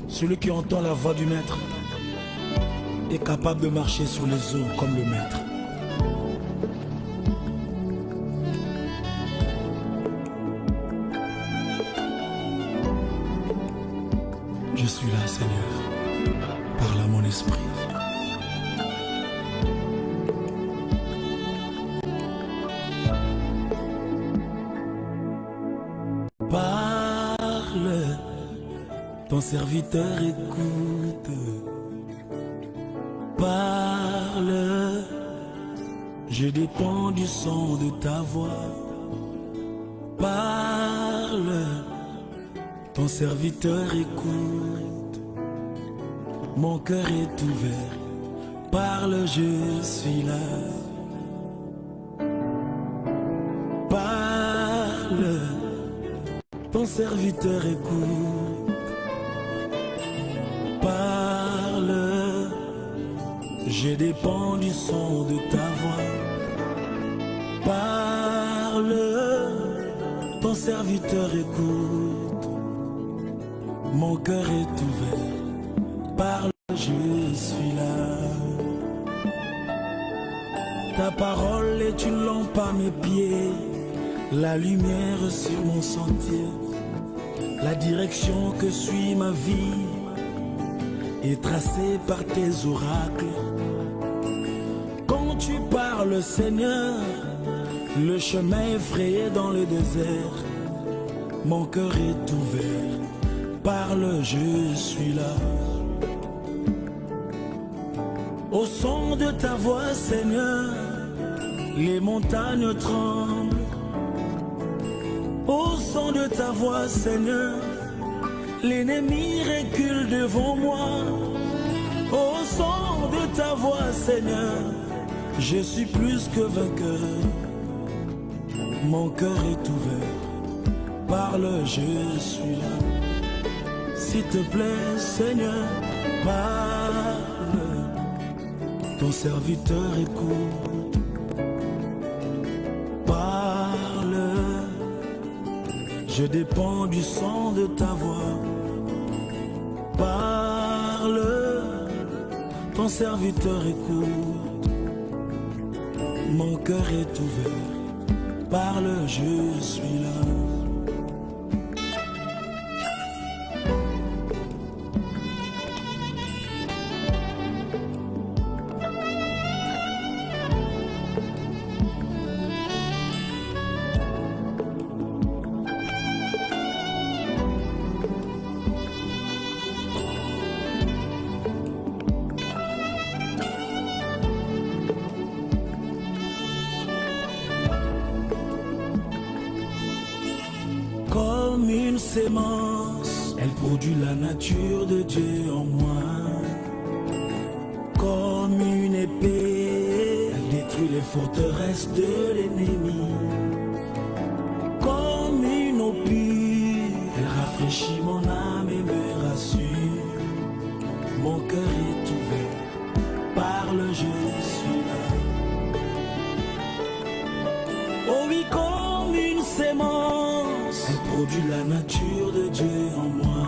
Celui qui entend la voix du maître est capable de marcher sur les eaux comme le maître. Je suis là, Seigneur, parle à mon esprit. Parle, ton serviteur écoute. Parle, je dépends du son de ta voix. Parle, ton serviteur écoute. Mon cœur est ouvert. Parle, je suis là. Parle, ton serviteur écoute. Parle, je dépends du son de ta voix. Parle, ton serviteur écoute. Mon cœur est ouvert. Parle, je suis là. Ta parole est une lampe à mes pieds, la lumière sur mon sentier. La direction que suit ma vie est tracée par tes oracles. Quand tu parles, Seigneur, le chemin est frayé dans le désert. Mon cœur est ouvert. Parle, je suis là. Au son de ta voix, Seigneur, les montagnes tremblent. Au son de ta voix, Seigneur, l'ennemi recule devant moi. Au son de ta voix, Seigneur, je suis plus que vainqueur. Mon cœur est ouvert. Parle, je suis là. S'il te plaît, Seigneur, parle. Ton serviteur écoute. Parle, je dépends du son de ta voix. Parle, ton serviteur écoute. Mon cœur est ouvert. Parle, je suis là. Comme une sémence, elle produit la nature de Dieu en moi. Comme une épée, elle détruit les forteresses de l'ennemi. Comme une eau pure, elle rafraîchit mon âme et me rassure. Mon cœur est ouvert, parle, je suis là. Oh oui, comme une sémence, elle produit la nature de Dieu en moi.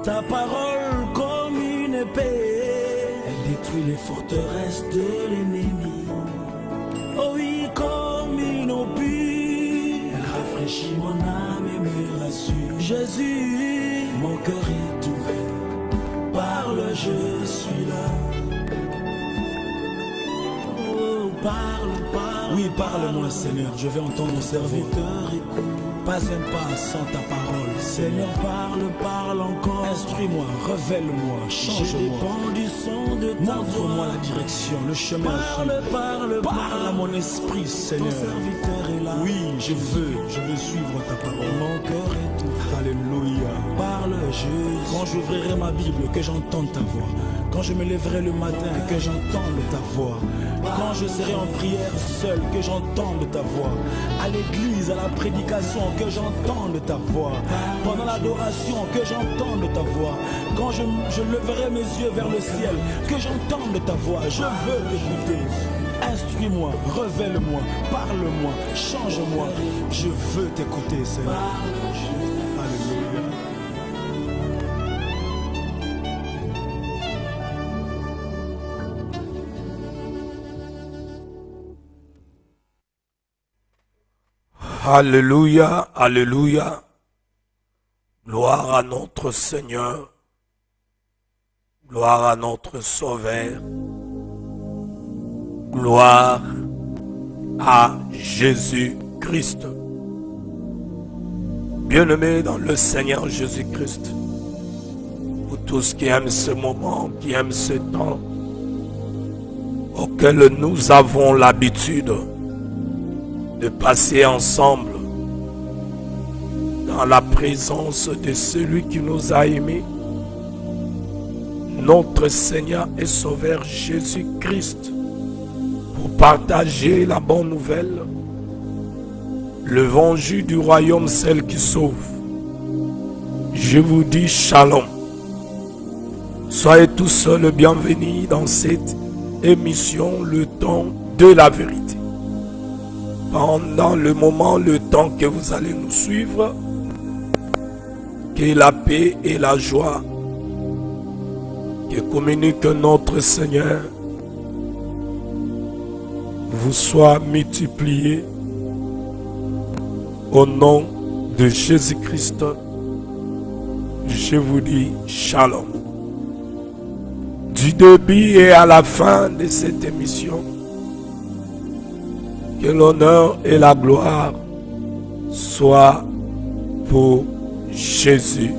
Ta parole comme une épée, elle détruit les forteresses de l'ennemi. Oh oui, comme une eau pure, elle rafraîchit mon âme et me rassure. Jésus, mon cœur est ouvert. Parle, je suis là. Oh, parle, parle. Oui, parle-moi, Seigneur, je vais entendre mon serviteur. Écoute. Pas un pas sans ta parole. Seigneur, parle, parle encore. Instruis-moi, révèle-moi, change-moi. Je dépends du son de ta voix. Montre-moi la direction, le chemin. Parle à mon esprit, Seigneur. Ton serviteur est là. Oui, je veux suivre ta parole. Mon cœur est ouvert. Alléluia. Parle, Jésus. Quand j'ouvrirai ma Bible, que j'entende ta voix. Quand je me lèverai le matin, que j'entende ta voix. Quand je serai en prière seul, que j'entende ta voix. À l'église, à la prédication, que j'entende ta voix. Pendant l'adoration, que j'entende ta voix. Quand je leverai mes yeux vers le ciel, que j'entende ta voix. Je veux t'écouter. Instruis-moi, révèle-moi, parle-moi, change-moi. Je veux t'écouter, Seigneur. Alléluia. Alléluia, alléluia. Gloire à notre Seigneur. Gloire à notre Sauveur. Gloire à Jésus-Christ. Bien-aimés dans le Seigneur Jésus-Christ, pour tous qui aiment ce moment, qui aiment ce temps, auquel nous avons l'habitude de passer ensemble dans la présence de celui qui nous a aimés, notre Seigneur et Sauveur Jésus-Christ, pour partager la bonne nouvelle, l'évangile du royaume, celle qui sauve. Je vous dis shalom. Soyez tous le bienvenus dans cette émission, le temps de la vérité. Pendant le moment, le temps que vous allez nous suivre, que la paix et la joie que communique notre Seigneur vous soient multipliées au nom de Jésus-Christ. Je vous dis shalom. Du début et à la fin de cette émission, que l'honneur et la gloire soient pour Jésus-Christ.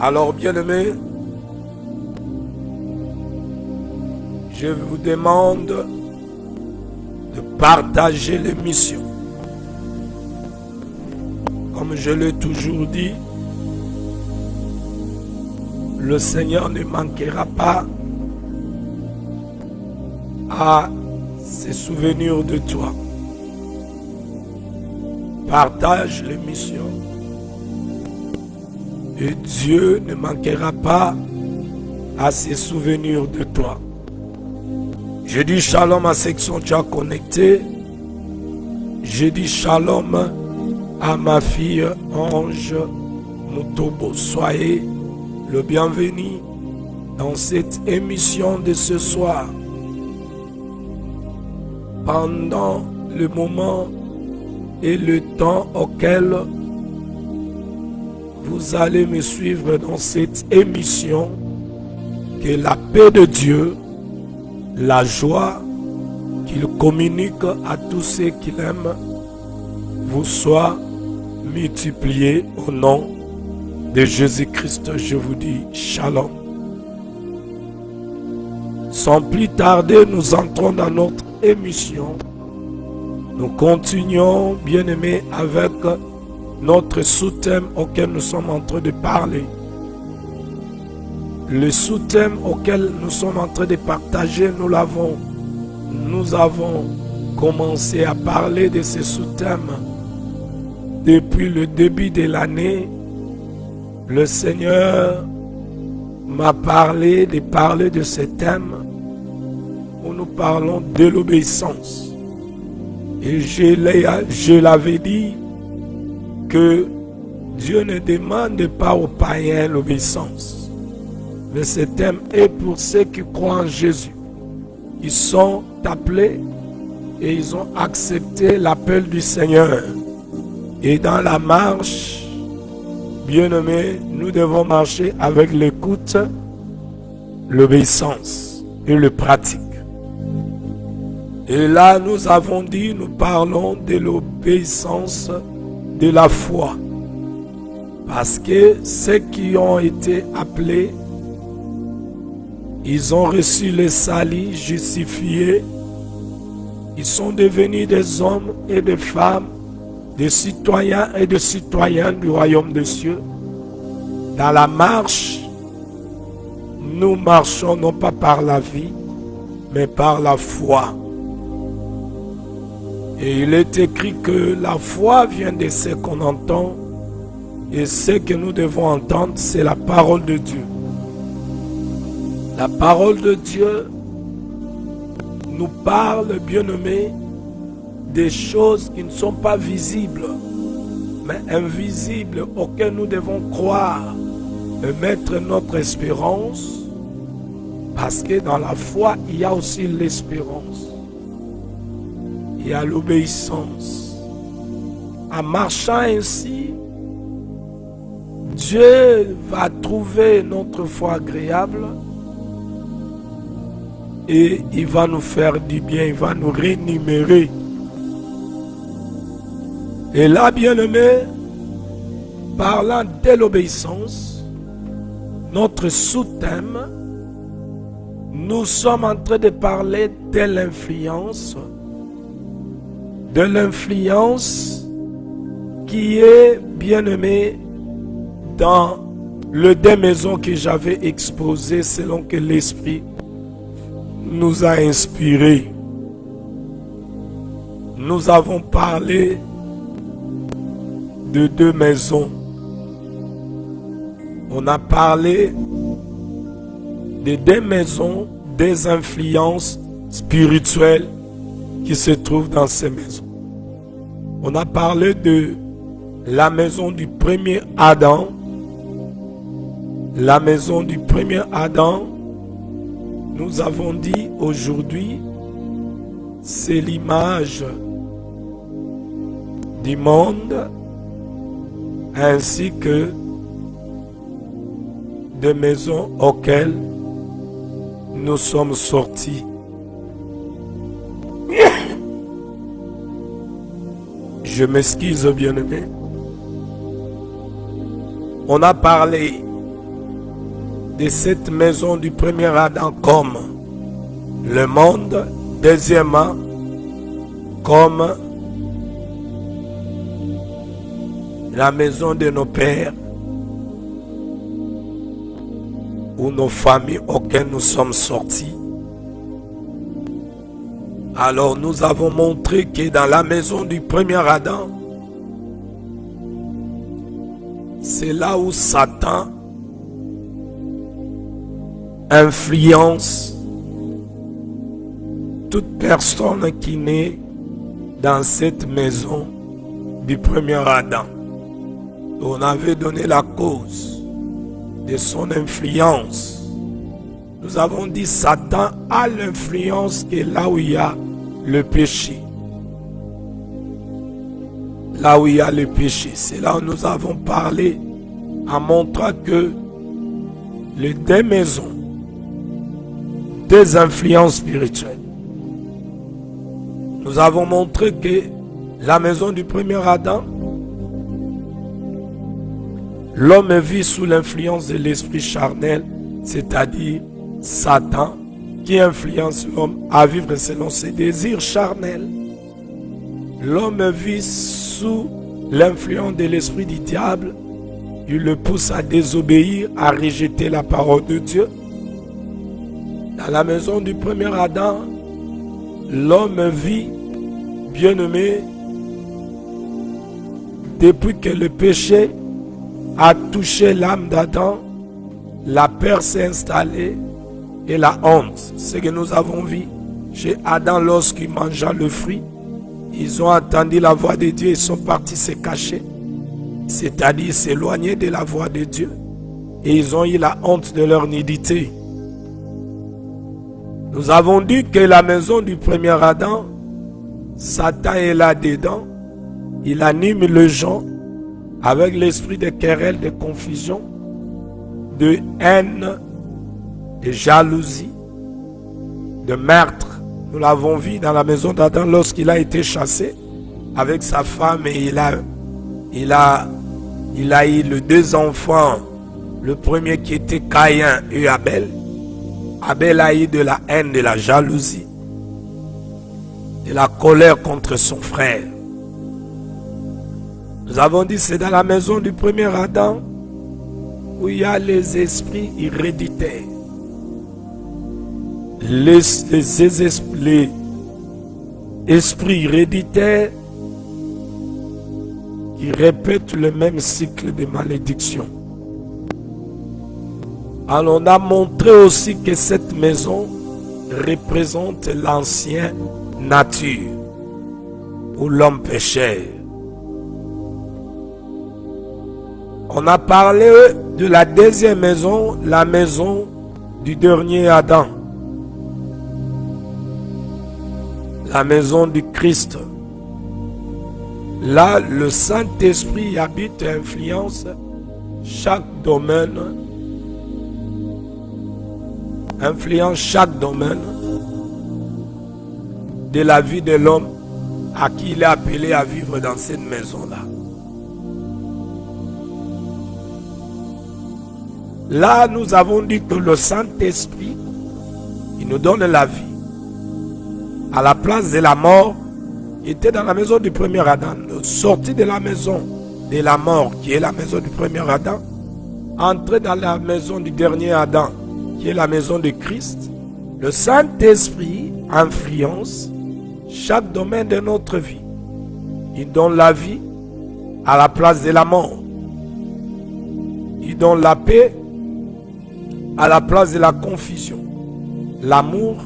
Alors, bien-aimés, je vous demande de partager l'émission. Comme je l'ai toujours dit, le Seigneur ne manquera pas à se souvenir de toi. Partage l'émission et Dieu ne manquera pas à se souvenir de toi. Je dis shalom à ceux qui sont déjà connectés. Je dis shalom à ma fille Ange Mutobo. Soyez le bienvenu dans cette émission de ce soir. Pendant le moment et le temps auquel vous allez me suivre dans cette émission, que la paix de Dieu, la joie qu'il communique à tous ceux qu'il aime, vous soit multipliée au nom de Jésus-Christ. Je vous dis shalom. Sans plus tarder, nous entrons dans notre émission. Nous continuons, bien-aimés, avec notre sous-thème auquel nous sommes en train de parler. Le sous-thème auquel nous sommes en train de partager, nous avons commencé à parler de ce sous-thème depuis le début de l'année. Le Seigneur m'a parlé de ce thème où nous parlons de l'obéissance. Et je l'avais dit que Dieu ne demande pas aux païens l'obéissance. Mais ce thème est pour ceux qui croient en Jésus. Ils sont appelés et ils ont accepté l'appel du Seigneur. Et dans la marche, bien-aimés, nous devons marcher avec l'écoute, l'obéissance et le pratique. Et là, nous avons dit, nous parlons de l'obéissance de la foi. Parce que ceux qui ont été appelés, ils ont reçu le salut, justifié. Ils sont devenus des hommes et des femmes, des citoyens et des citoyennes du royaume des cieux. Dans la marche, nous marchons non pas par la vie, mais par la foi. Et il est écrit que la foi vient de ce qu'on entend, et ce que nous devons entendre, c'est la parole de Dieu. La parole de Dieu nous parle, bien-aimés, des choses qui ne sont pas visibles, mais invisibles, auxquelles nous devons croire et mettre notre espérance, parce que dans la foi, il y a aussi l'espérance. et à l'obéissance. En marchant ainsi, Dieu va trouver notre foi agréable et il va nous faire du bien, il va nous rémunérer. Et là, bien-aimé, parlant de l'obéissance, notre sous-thème, nous sommes en train de parler de l'influence qui est, bien-aimé, dans le deux maisons que j'avais exposé selon que l'Esprit nous a inspirés. Nous avons parlé de deux maisons. On a parlé de deux maisons, des influences spirituelles qui se trouvent dans ces maisons. On a parlé de la maison du premier Adam. La maison du premier Adam, nous avons dit aujourd'hui, c'est l'image du monde ainsi que des maisons auxquelles nous sommes sortis. Je m'excuse, bien-aimé. On a parlé de cette maison du premier Adam comme le monde, deuxièmement comme la maison de nos pères ou nos familles auxquelles nous sommes sortis. Alors nous avons montré que dans la maison du premier Adam, c'est là où Satan influence toute personne qui naît dans cette maison du premier Adam. On avait donné la cause de son influence. Nous avons dit Satan a l'influence que là où il y a le péché. Là où il y a le péché, c'est là où nous avons parlé en montrant que les deux maisons, des influences spirituelles. Nous avons montré que la maison du premier Adam, l'homme vit sous l'influence de l'esprit charnel, c'est-à-dire Satan, qui influence l'homme à vivre selon ses désirs charnels. L'homme vit sous l'influence de l'esprit du diable. Il le pousse à désobéir, à rejeter la parole de Dieu. Dans la maison du premier Adam, l'homme vit, bien-aimé, depuis que le péché a touché l'âme d'Adam, la peur s'est installée et la honte. Ce que nous avons vu chez Adam lorsqu'il mangea le fruit, ils ont entendu la voix de Dieu et sont partis se cacher, c'est-à-dire s'éloigner de la voix de Dieu, et ils ont eu la honte de leur nudité. Nous avons dit que la maison du premier Adam, Satan est là-dedans, il anime les gens avec l'esprit de querelle, de confusion, de haine, de jalousie, de meurtre. Nous l'avons vu dans la maison d'Adam lorsqu'il a été chassé avec sa femme et il a eu les deux enfants. Le premier qui était Caïn et Abel. Abel a eu de la haine, de la jalousie, de la colère contre son frère. Nous avons dit c'est dans la maison du premier Adam où il y a les esprits héréditaires. Les esprits héréditaires qui répètent le même cycle de malédiction. Alors on a montré aussi que cette maison représente l'ancienne nature où l'homme péchait. On a parlé de la deuxième maison, la maison du dernier Adam. la maison du Christ. Là, le Saint-Esprit habite et influence chaque domaine, de la vie de l'homme à qui il est appelé à vivre dans cette maison-là. Là, nous avons dit que le Saint-Esprit, il nous donne la vie. À la place de la mort, il était dans la maison du premier Adam. Sorti de la maison de la mort, qui est la maison du premier Adam, entré dans la maison du dernier Adam, qui est la maison de Christ. Le Saint-Esprit influence chaque domaine de notre vie. Il donne la vie à la place de la mort. Il donne la paix à la place de la confusion. L'amour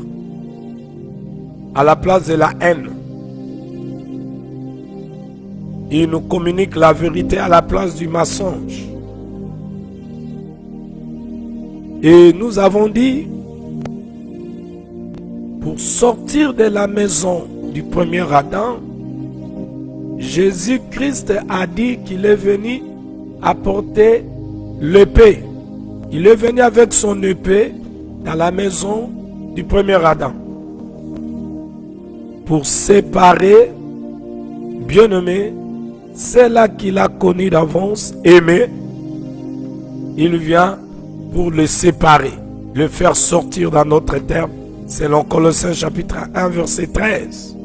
à la place de la haine. Il nous communique la vérité à la place du mensonge. Et nous avons dit, pour sortir de la maison du premier Adam, Jésus-Christ a dit qu'il est venu apporter l'épée. Il est venu avec son épée dans la maison du premier Adam pour séparer, bien-aimé, celle-là qu'il a connu d'avance, aimé. Il vient pour le séparer, le faire sortir dans notre terre, selon Colossiens chapitre 1, verset 13.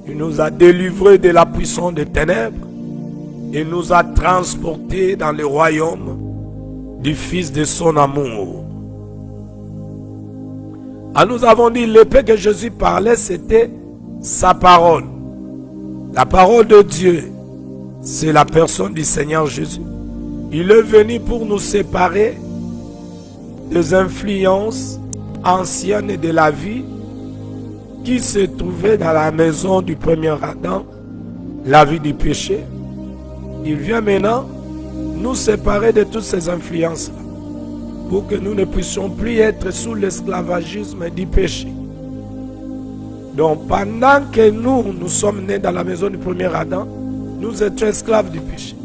Il nous a délivrés de la puissance des ténèbres et nous a transportés dans le royaume du Fils de son amour. Ah, nous avons dit l'épée que Jésus parlait, c'était sa parole. La parole de Dieu, c'est la personne du Seigneur Jésus. Il est venu pour nous séparer des influences anciennes de la vie qui se trouvaient dans la maison du premier Adam, la vie du péché. Il vient maintenant nous séparer de toutes ces influences pour que nous ne puissions plus être sous l'esclavagisme du péché. Donc pendant que nous sommes nés dans la maison du premier Adam, nous étions esclaves du péché.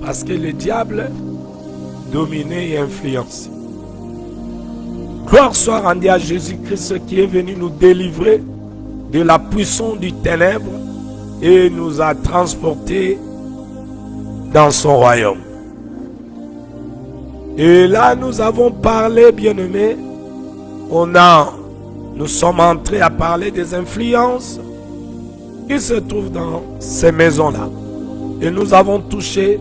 Parce que le diable dominait et influençait. Gloire soit rendue à Jésus-Christ qui est venu nous délivrer de la puissance du ténèbre et nous a transportés dans son royaume. Et là, nous avons parlé, bien-aimés, nous sommes entrés à parler des influences qui se trouvent dans ces maisons-là. Et nous avons touché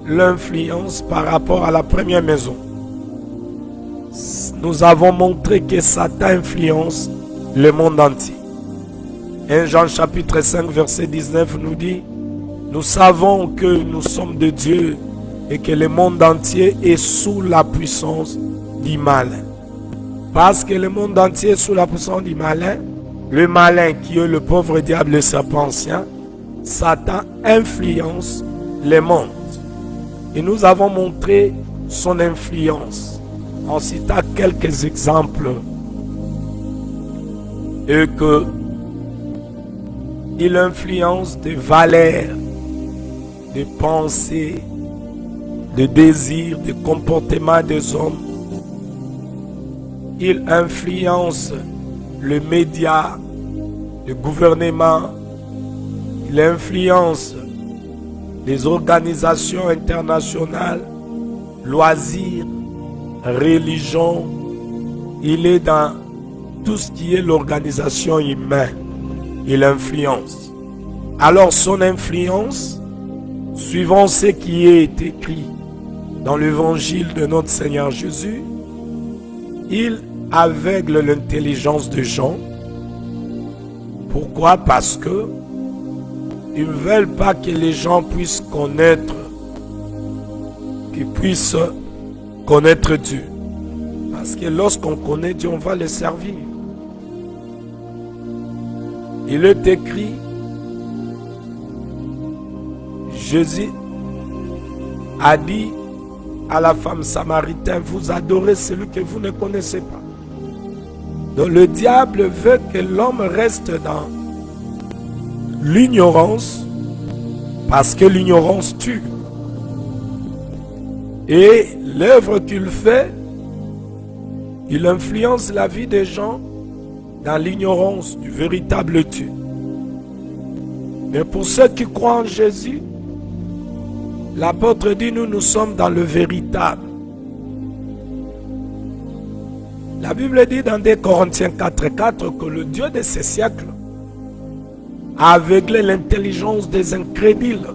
l'influence par rapport à la première maison. Nous avons montré que Satan influence le monde entier. 1 Jean chapitre 5 verset 19 nous dit: nous savons que nous sommes de Dieu et que le monde entier est sous la puissance du malin. Parce que le monde entier est sous la puissance du malin, le malin qui est le pauvre diable, le serpent ancien, Satan influence le monde. Et nous avons montré son influence en citant quelques exemples. Et que il influence des valeurs, des pensées, des désirs, des comportements des hommes. Il influence le média, le gouvernement. Il influence les organisations internationales, loisirs, religion. Il est dans tout ce qui est l'organisation humaine. Il influence. Alors son influence, suivant ce qui est écrit dans l'évangile de notre Seigneur Jésus, il aveugle l'intelligence des gens. Pourquoi? Parce que ils ne veulent pas que les gens puissent connaître, qu'ils puissent connaître Dieu. Parce que lorsqu'on connaît Dieu, on va le servir. Il est écrit, Jésus a dit à la femme samaritaine: vous adorez celui que vous ne connaissez pas. Donc le diable veut que l'homme reste dans l'ignorance parce que l'ignorance tue. Et l'œuvre qu'il fait, il influence la vie des gens dans l'ignorance du véritable Dieu. Mais pour ceux qui croient en Jésus, l'apôtre dit, nous sommes dans le véritable. La Bible dit dans 2 Corinthiens 4,4 que le Dieu de ces siècles a aveuglé l'intelligence des incrédules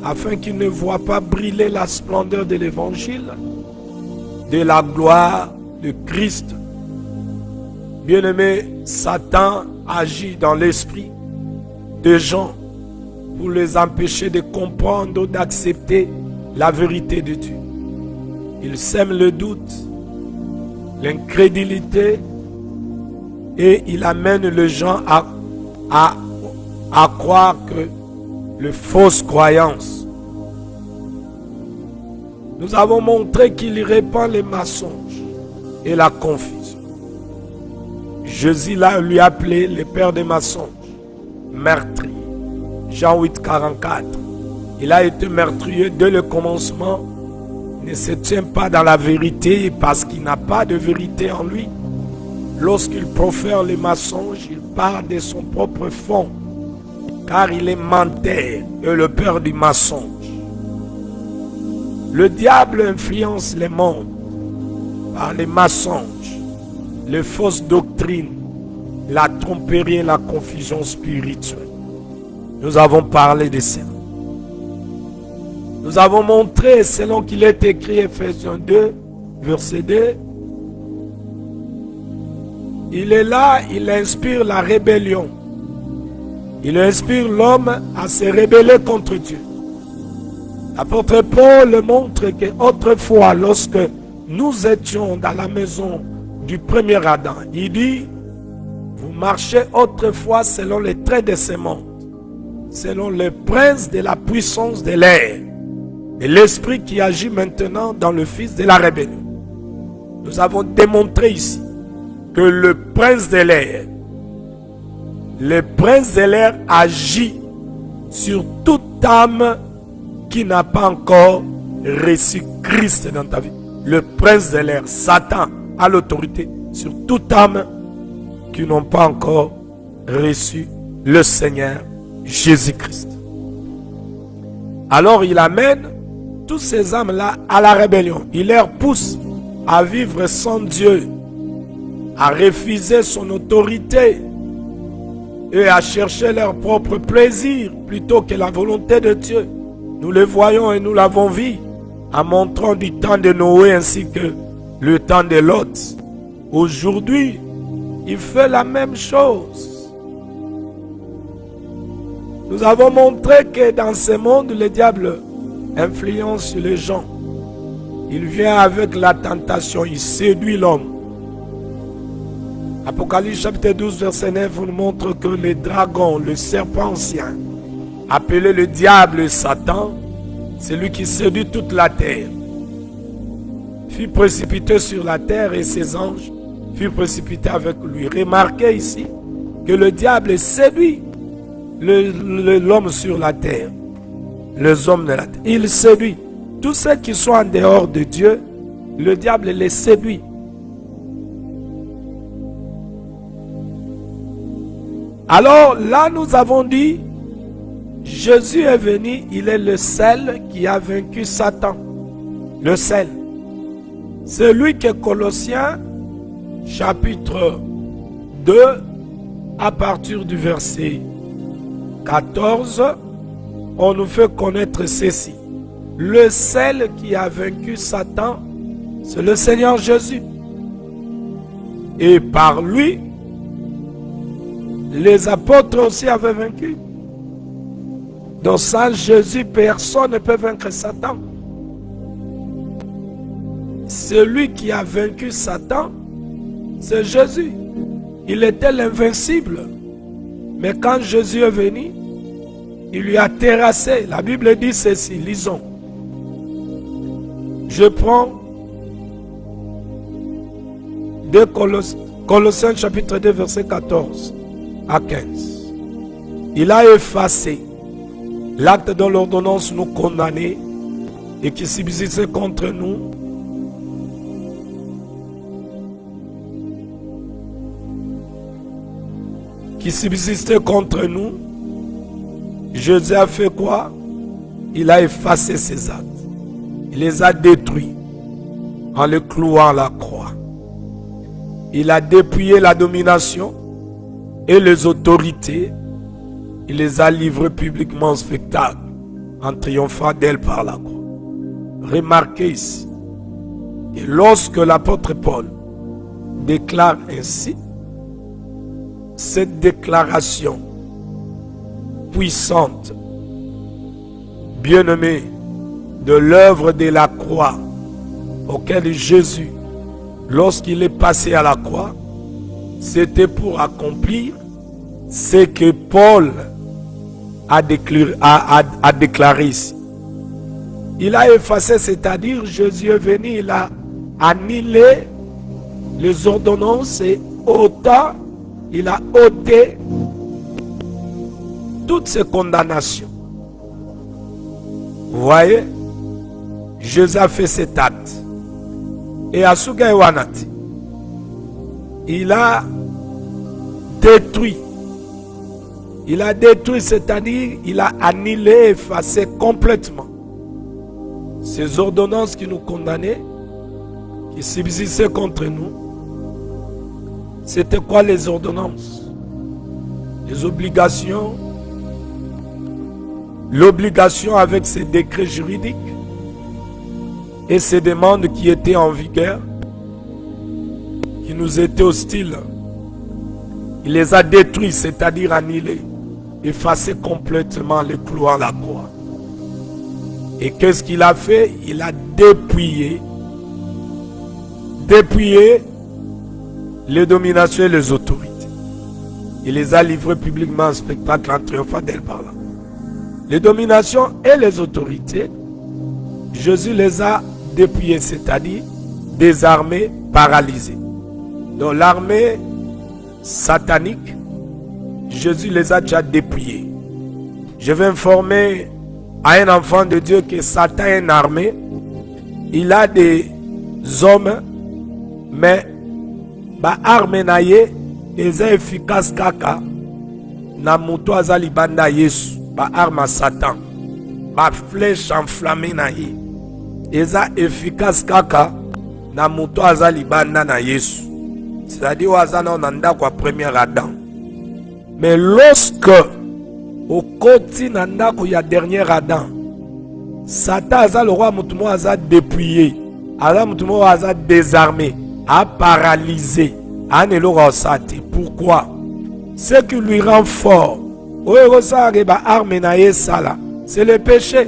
afin qu'ils ne voient pas briller la splendeur de l'évangile, de la gloire de Christ. Bien-aimé, Satan agit dans l'esprit des gens pour les empêcher de comprendre ou d'accepter la vérité de Dieu. Il sème le doute, l'incrédulité et il amène les gens à croire que les fausses croyances. Nous avons montré qu'il répand les mensonges et la confusion. Jésus lui a appelé le père des mensonges, meurtrier. Jean 8, 44. Il a été meurtrier dès le commencement. Il ne se tient pas dans la vérité parce qu'il n'a pas de vérité en lui. Lorsqu'il profère les mensonges, il part de son propre fond, car il est menteur et le père du mensonge. Le diable influence les mondes par les mensonges, les fausses doctrines, la tromperie et la confusion spirituelle. Nous avons parlé de cela. Nous avons montré, selon qu'il est écrit Ephésiens 2, verset 2, il est là, il inspire la rébellion. Il inspire l'homme à se rebeller contre Dieu. L'apôtre Paul montre qu'autrefois, lorsque nous étions dans la maison du premier Adam, il dit, vous marchez autrefois selon les traits de ce monde, selon les princes de la puissance de l'air, et l'esprit qui agit maintenant dans le fils de la rébellion. Nous avons démontré ici que le prince de l'air agit sur toute âme qui n'a pas encore reçu Christ dans ta vie. Le prince de l'air, Satan, a l'autorité sur toute âme qui n'ont pas encore reçu le Seigneur Jésus-Christ. Alors il amène tous ces âmes-là à la rébellion. Il leur pousse à vivre sans Dieu, à refuser son autorité et à chercher leur propre plaisir plutôt que la volonté de Dieu. Nous le voyons et nous l'avons vu en montrant du temps de Noé ainsi que le temps de Lot. Aujourd'hui, il fait la même chose. Nous avons montré que dans ce monde, le diable influence les gens. Il vient avec la tentation, il séduit l'homme. Apocalypse chapitre 12, verset 9 nous montre que le dragon, le serpent ancien, appelé le diable et Satan, c'est lui qui séduit toute la terre, fut précipité sur la terre et ses anges furent précipités avec lui. Remarquez ici que le diable séduit l'homme sur la terre, les hommes de la terre. Il séduit tous ceux qui sont en dehors de Dieu. Le diable les séduit. Alors là, nous avons dit, Jésus est venu, il est le seul qui a vaincu Satan. Le seul. C'est lui que Colossiens, chapitre 2, à partir du verset 14, on nous fait connaître ceci. Le seul qui a vaincu Satan, c'est le Seigneur Jésus. Et par lui, les apôtres aussi avaient vaincu. Donc sans Jésus, personne ne peut vaincre Satan. Celui qui a vaincu Satan, c'est Jésus. Il était l'invincible. Mais quand Jésus est venu, il lui a terrassé. La Bible dit ceci, lisons. Je prends 2 Colossiens chapitre 2 verset 14 à 15. Il a effacé l'acte dont l'ordonnance nous condamnait et qui subsistait contre nous. Qui subsistait contre nous. Jésus a fait quoi? Il a effacé ces actes. Il les a détruits en les clouant à la croix. Il a dépouillé la domination et les autorités. Il les a livrées publiquement en spectacle en triomphant d'elles par la croix. Remarquez ici que lorsque l'apôtre Paul déclare ainsi, cette déclaration puissante, bien-aimée, de l'œuvre de la croix auquel Jésus, lorsqu'il est passé à la croix, c'était pour accomplir ce que Paul a déclaré ici. Il a effacé, c'est-à-dire Jésus est venu, il a annulé les ordonnances et autant il a ôté toutes ces condamnations. Vous voyez, Jésus a fait cet acte. Et à Sugaïwanati, il a détruit. Il a détruit, c'est-à-dire il a annulé, effacé complètement ces ordonnances qui nous condamnaient, qui subsistaient contre nous. C'était quoi les ordonnances? Les obligations. L'obligation avec ses décrets juridiques et ses demandes qui étaient en vigueur, qui nous étaient hostiles. Il les a détruits, c'est-à-dire annulés, effacés complètement, les clouant à la croix. Et qu'est-ce qu'il a fait? Il a dépouillé les dominations et les autorités. Il les a livrées publiquement en spectacle en triomphant d'elles par là. Les dominations et les autorités, Jésus les a dépouillées, c'est-à-dire désarmées, paralysées. Donc l'armée satanique, Jésus les a déjà dépouillées. Je vais informer à un enfant de Dieu que Satan est une armée. Il a des hommes, mais armée naye est efficace kaka na muto azali banda Yesu. Arme à Satan, flèche enflammée na ye, eza efficace kaka na muto azali banda na Yesu. C'est-à-dire wazana onanda kwa premier Adam. Mais lorsque au côté nanda ko ya dernier Adam, Satan aza le roi mutumo aza dépouillé, aza mutumo aza désarmé, a paralysé, a ne l'aura sati. Pourquoi? Ce qui lui rend fort. C'est le péché.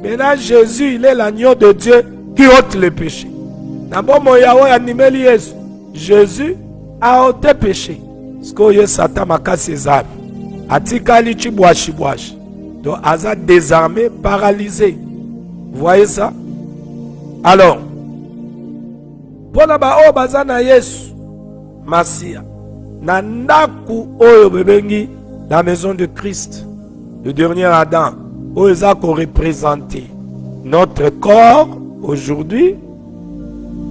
Maintenant Jésus, il est l'agneau de Dieu qui ôte le péché. Jésus a ôté le péché. Parce que Satan m'a cassé ses âmes. Donc Aza désarmé, paralysé. Vous voyez ça? Alors, pour la bazana Yesu Masia Nandaku oyo bebengi la maison de Christ, le dernier Adam, où ils ont représenté notre corps aujourd'hui,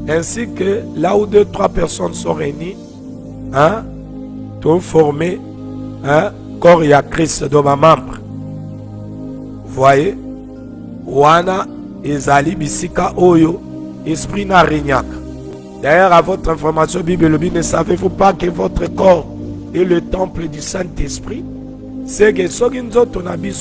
ainsi que là où 2-3 personnes sont réunies, pour former un corps et à Christ dans ma membre. Vous voyez, Wana Ezali Bisika Oyo, esprit n'a rien. D'ailleurs, à votre information, Bible, ne savez-vous pas que votre corps est le temple du Saint-Esprit? C'est que ce qui nous a dit,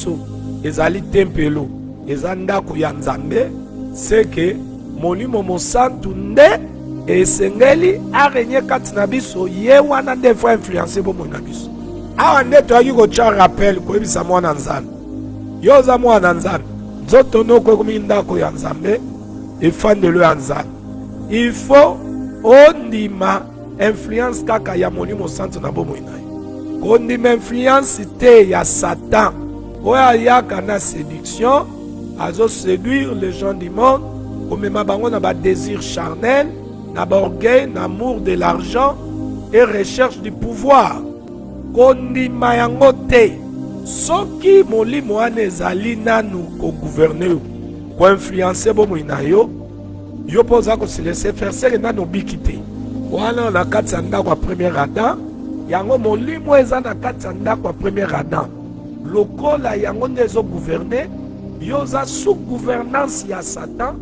ezali tempelo, ezanda kuyanzambe, c'est que molimo mosantu nde esengeli arenye katina biso ye wana nde faut influencer bo mona biso. Awa nde toaki ko cha rappel ko ebisa mwana nzambe. Yo za mwana nzambe. Zoto no ko kuminda ko ya nzambe efandelo ya nzambe. Il faut ondima influence kaka ya molimo santu na bo mona. Ondima influence te ya Satan. Oya yaka na séduction, azo séduire les gens du monde, comme ma bango na ba désir charnel, na ba orgueil, na amour de l'argent et recherche du pouvoir. Kondima yango te. Soki molimo wana ezali nanu ko gouverner ko influencer bomoi na yo, yo poza ko se laisser faire sere nanu biki te. Wana na kati ya ndako ya premier Adam, yango molimo eza na kati ya ndako ya premier Adam. Lokola yango nde ezo gouverner, yo za sous gouvernance ya Satan,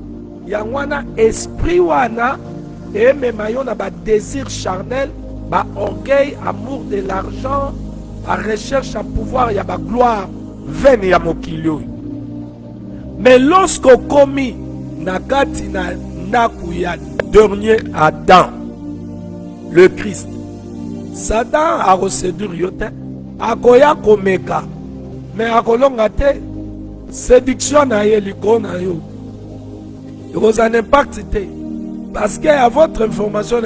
yango wana esprit wana emema yo na ba désir charnel, ba orgueil, amour de l'argent, à recherche à pouvoir, il y a la gloire vaine ya mokili. Mais lorsqu'on commis nakati na ndaku ya dernier Adam, le Christ, Satan a reséduire yote, akoya komeka, mais akolonga te, séduction na ye liko na yo. Vous en impactez. Parce que à votre information,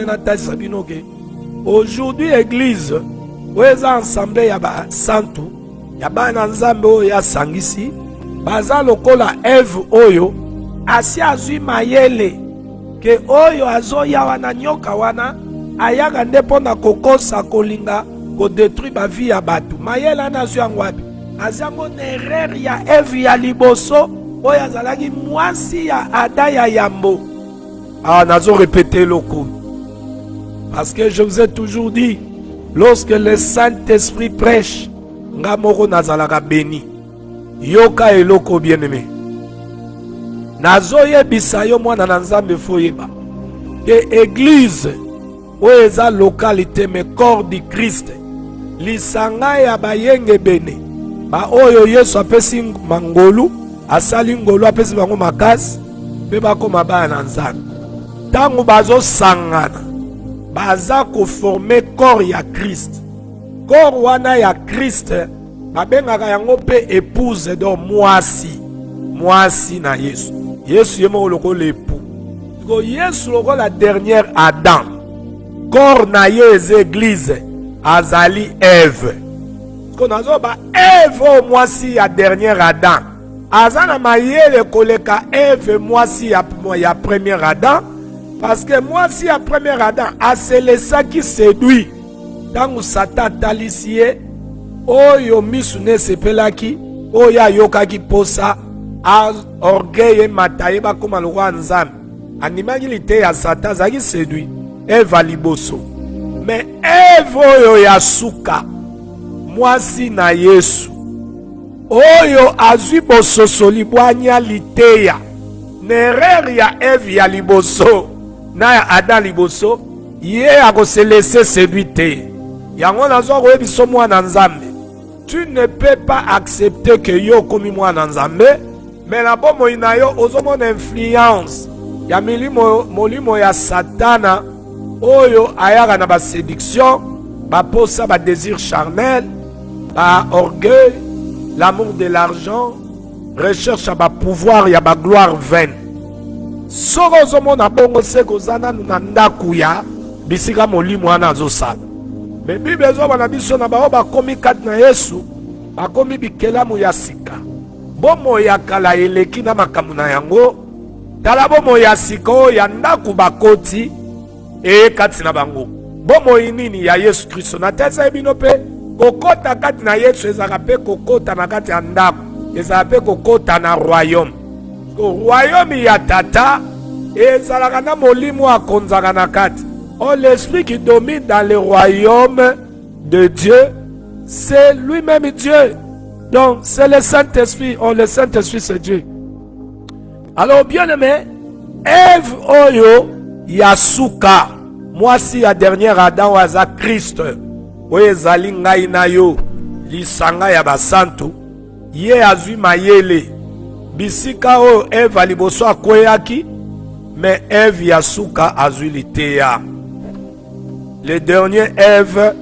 aujourd'hui, l'église, où est ensemble, il y a santu, il y a nzambe ya sangisi, baza lokola Eve oyo, asi azui mayele, ke oyo azo ya wana nyoka wana, ayaka ndepo na kokosa kolinga, ko détruire ba vie ya batu. Mayele ana azui angwabi, azango nerer ya Eve ya liboso, oyo azalaki mwasi ya Ada ya yambo. Ah, nazo répété le coup. Parce que je vous ai toujours dit, lorsque le Saint-Esprit prêche, ngamoro nazalaka béni. Yoka eloko bien-aimé. Nazo yebisa yo mwana na nzambe foyeba. Que église, oyo eza localité mais corps du Christ. Lisanga ya bayenge bene. Ba oyo Yesu apesi mangolu, asali ngolu apesi bango makasi, pe bakoma bana na nzambe. Tango bazo sangana, baza ko former corps ya Christ. Corps wana ya Christ, babengaka yango pe épouse do mwasi. Mwasi na Yesu. Yesu yemo loko l'époux. Ko Yesu loko la dernière Adam. Corps na ye église azali Ève. Ko nazo ba Ève mwasi ya dernière Adam. Azana mayele koleka Ève mwasi ya premier Adam. Parce que moi, si à premier Adam, c'est le ça qui séduit. Tant Satan talisie, oyo misune sepelaki, oya yokaki posa, a orgueil et mataye ba kuma lo nzambe. Animalité ya Satan zaki séduit. Eva liboso. Mais Eve oyo ya suka, mwasi na Yesu. Oyo azui bososo libwanya liteya. Nerer ya Eve ya liboso. Na ya Adam liboso, ye ako se laisser séduire. Yango nazo ko yebiso mwana nzambe. Tu ne peux pas accepter que yo komi mwana nzambe, mais la bomo ina yo ozomona influence ya molimo ya Satana oyo ayaka na ba séduction, ba posa ba désir charnel, ba orgueil, l'amour de l'argent, recherche à ba pouvoir ya ba gloire vaine. Soko zomona bongo seko zana na ndaku ya bisika molimo wana azosala. Me Bible ezobana biso na bao bakomi kati na Yesu, bakomi bikelamu ya sika. Bomo ya kala eleki na makambo na yango, tala bomo ya sika o ya ndaku bakoti kati na bango. Bomo inini ya Yesu Kristo na tesa ebino pe kokota kati na Yesu ezaka pe kokota na kati ya ndaku, ezaka pe kokota na royaume. Royaume ya tata ezalaka na molimo akonzaka na kati. Oh, l'esprit qui domine dans le royaume de Dieu, c'est lui-même Dieu. Donc c'est le Saint-Esprit. Oh, le Saint-Esprit c'est Dieu. Alors bien aimé, Ève oyo yasuka, mwasi ya dernière Adam waza Christ, oyo ezali ngai na yo lisanga ya basantu, ye azui mayele bisika oyo Eve liboso akweyaki, mais Eve yasuka azui liteya. Le dernier Eve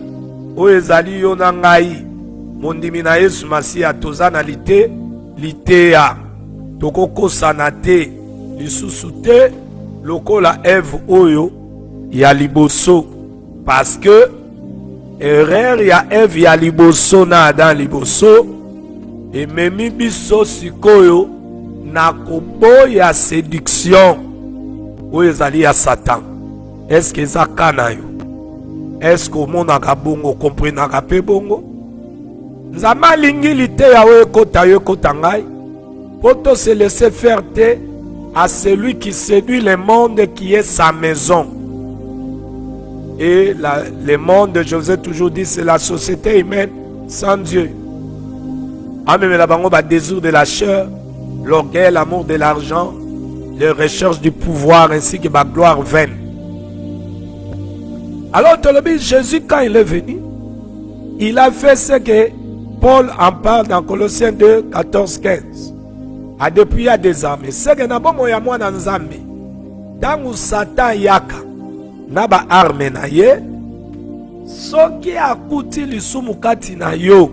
oyo ezali yo na ngai mondimi na Yesu Masiya toza na liteya, tokokosana te lisusu te lokola Eve oyo ya liboso, parce que erreur ya Eve ya liboso na Adam liboso ememi biso sikoyo na koboya séduction oyo ezali ya Satan. Est-ce que eza kana yo? Est-ce que omonaka bongo comprenaka pe bongo? Nzambe alingi liteya oyo ekota yo ekota ngai pour te se laisser faire te à celui qui séduit le monde qui est sa maison. Et le monde, je vous ai toujours dit, c'est la société humaine sans Dieu. Amen. La bango ba désir de la chair, l'orgueil, l'amour de l'argent, les recherches du pouvoir ainsi que ma gloire vaine. Alors, Jésus, quand il est venu, il a fait ce que Paul en parle dans Colossiens 2, 14, 15. A depuis il y a des armes. Ce que n'a pas moyen moi dans Nzambe. Dans Satan yaka, n'a pas arme na ye. Ce qui a coûté le soumukati na yo.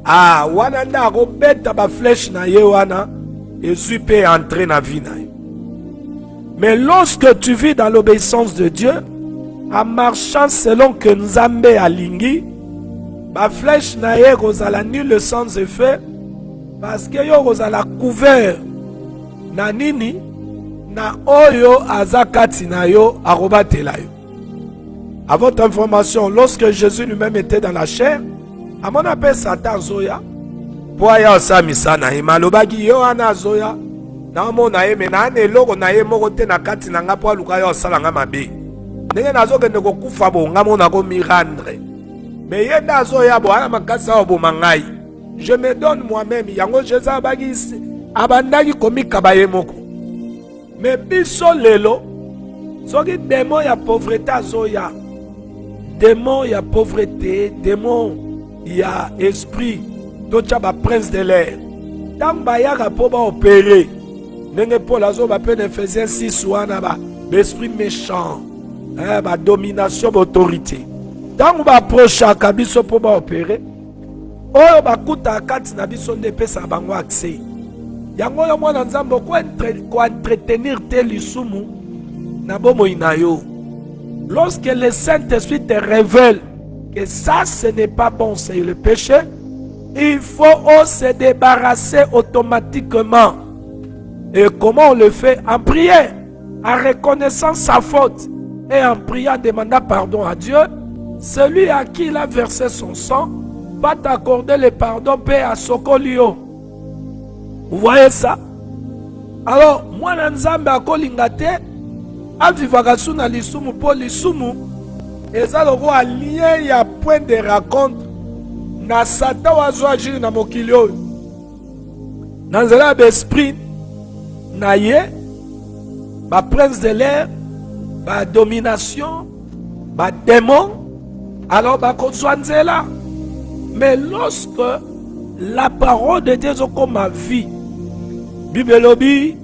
Ah, wana na robeta ba flèche na ye wana. Et tu peux entrer dans la vie na yo. Mais lorsque tu vis dans l'obéissance de Dieu, en marchant selon que Nzambe alingi, ba flèche na ye rozala nul sans effet. Parce que yo rozala couvert na nini na oyo azakati na yo arobatela yo. À votre information, lorsque Jésus lui-même était dans la chair, à mon appel Satan zoya pour aya osamisa na ye malobaki yo ana zoya na mona ye mena ne loko na ye moko te na kati na nga po aluka yo osala nga mabe ndenge nazokende kokufa bonga mona ko mirandre mais ye nda zoya bo ana makasa oboma ngai. Je me donne moi-même. Yango Jésus abagisi abandaki komika baye moko. Mais biso lelo soki démon ya pauvreté azoya. Démon ya pauvreté, démon ya esprit tocha ba prince de l'air. Tant bayaka po ba opérer. Nenge Paul azo ba peine Ephésiens 6 wana ba l'esprit méchant. Ba domination ba autorité. Tant ba approche akabiso po ba opérer. Oyo bakuta kati na biso nde pesa bango accès. Yango yo mwana nzambe ko entretenir te lisumu na bomoi na yo. Lorsque le Saint-Esprit te révèle que ça ce n'est pas bon, c'est le péché, il faut se débarrasser automatiquement. Et comment on le fait? En prière, en reconnaissant sa faute et en priant, demandant pardon à Dieu. Celui à qui il a versé son sang va t'accorder le pardon, paix à Sokolio. Vous voyez ça? Alors, moi, Nzambe a kolingate, a vivagasu na lisumu po lisumu, et ça le roi lien ya point de raconte, na Satan wazo agir na mokilio. Nanzela besprit, na ye, ba prince de l'air, ba domination, ba démon, alors ba konsoanzela. Mais lorsque la parole de Dieu est comme ma vie, Bible lobi,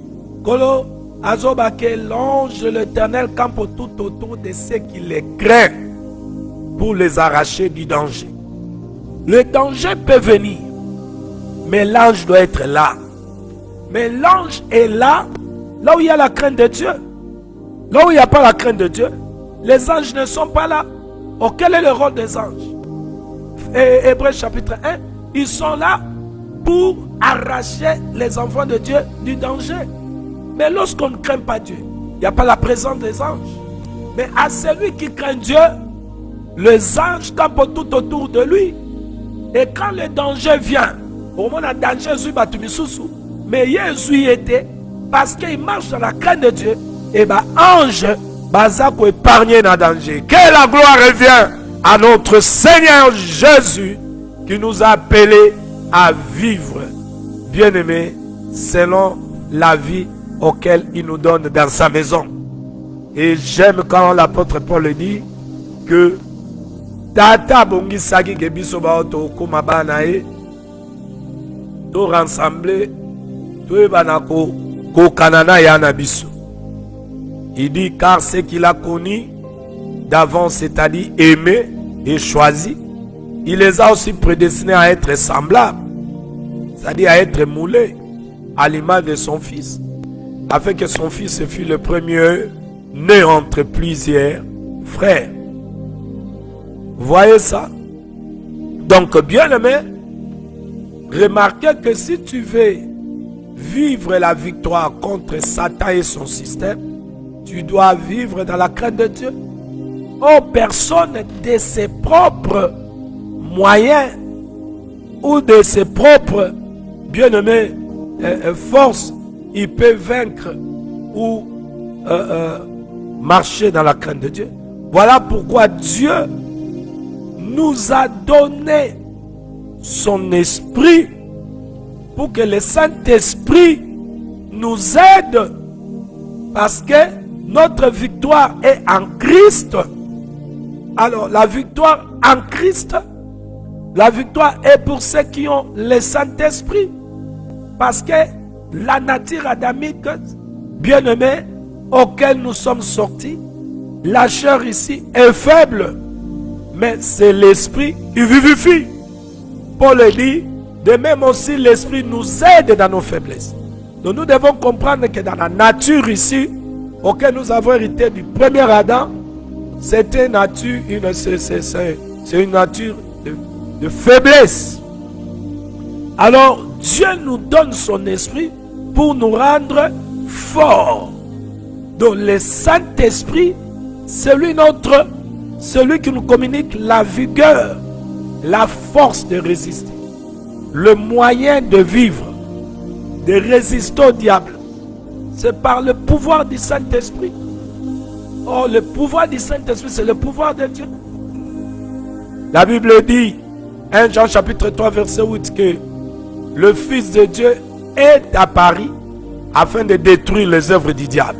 kolo azoba que l'ange de l'Éternel campe tout autour de ceux qui les craignent pour les arracher du danger. Le danger peut venir, mais l'ange doit être là. Mais l'ange est là, là où il y a la crainte de Dieu. Là où il n'y a pas la crainte de Dieu, les anges ne sont pas là. Oh, quel est le rôle des anges? Hébreux chapitre 1, ils sont là pour arracher les enfants de Dieu du danger. Mais lorsqu'on ne craint pas Dieu, il n'y a pas la présence des anges. Mais à celui qui craint Dieu, les anges campent tout autour de lui. Et quand le danger vient, au moment où le danger, mais Jésus était, parce qu'il marche dans la crainte de Dieu, et bien ange, pour épargner dans le danger. Que la gloire revient à notre Seigneur Jésus qui nous a appelés à vivre, bien-aimés, selon la vie auquel il nous donne dans sa maison. Et j'aime quand l'apôtre Paul dit que Tata bongi saki ke biso ba oto koma bana e to rassembler to banako ko kanana ya na biso. Il dit car ce qu'il a connu d'avance, c'est-à-dire aimé et choisi, il les a aussi prédestinés à être semblables, c'est-à-dire à être moulés à l'image de son fils, afin que son fils fût le premier né entre plusieurs frères. Vous voyez ça? Donc, bien aimé, remarquez que si tu veux vivre la victoire contre Satan et son système, tu dois vivre dans la crainte de Dieu. aux personnes de ses propres moyens ou de ses propres bien-aimés forces, il peut vaincre ou marcher dans la crainte de Dieu. Voilà pourquoi Dieu nous a donné son esprit pour que le Saint-Esprit nous aide, parce que notre victoire est en Christ. Alors la victoire en Christ, la victoire est pour ceux qui ont le Saint-Esprit, parce que la nature adamique, bien-aimée, auquel nous sommes sortis, la chair ici est faible, mais c'est l'esprit qui vivifie. Paul dit, de même aussi l'esprit nous aide dans nos faiblesses. Donc nous devons comprendre que dans la nature ici, auquel nous avons hérité du premier Adam, c'est une nature, c'est une nature de faiblesse. Alors Dieu nous donne son esprit pour nous rendre forts. Donc le Saint-Esprit, c'est celui qui nous communique la vigueur, la force de résister, le moyen de vivre, de résister au diable. C'est par le pouvoir du Saint-Esprit. Oh, le pouvoir du Saint-Esprit, c'est le pouvoir de Dieu. La Bible dit, 1 Jean chapitre 3 verset 8, que le Fils de Dieu est apparu afin de détruire les œuvres du diable.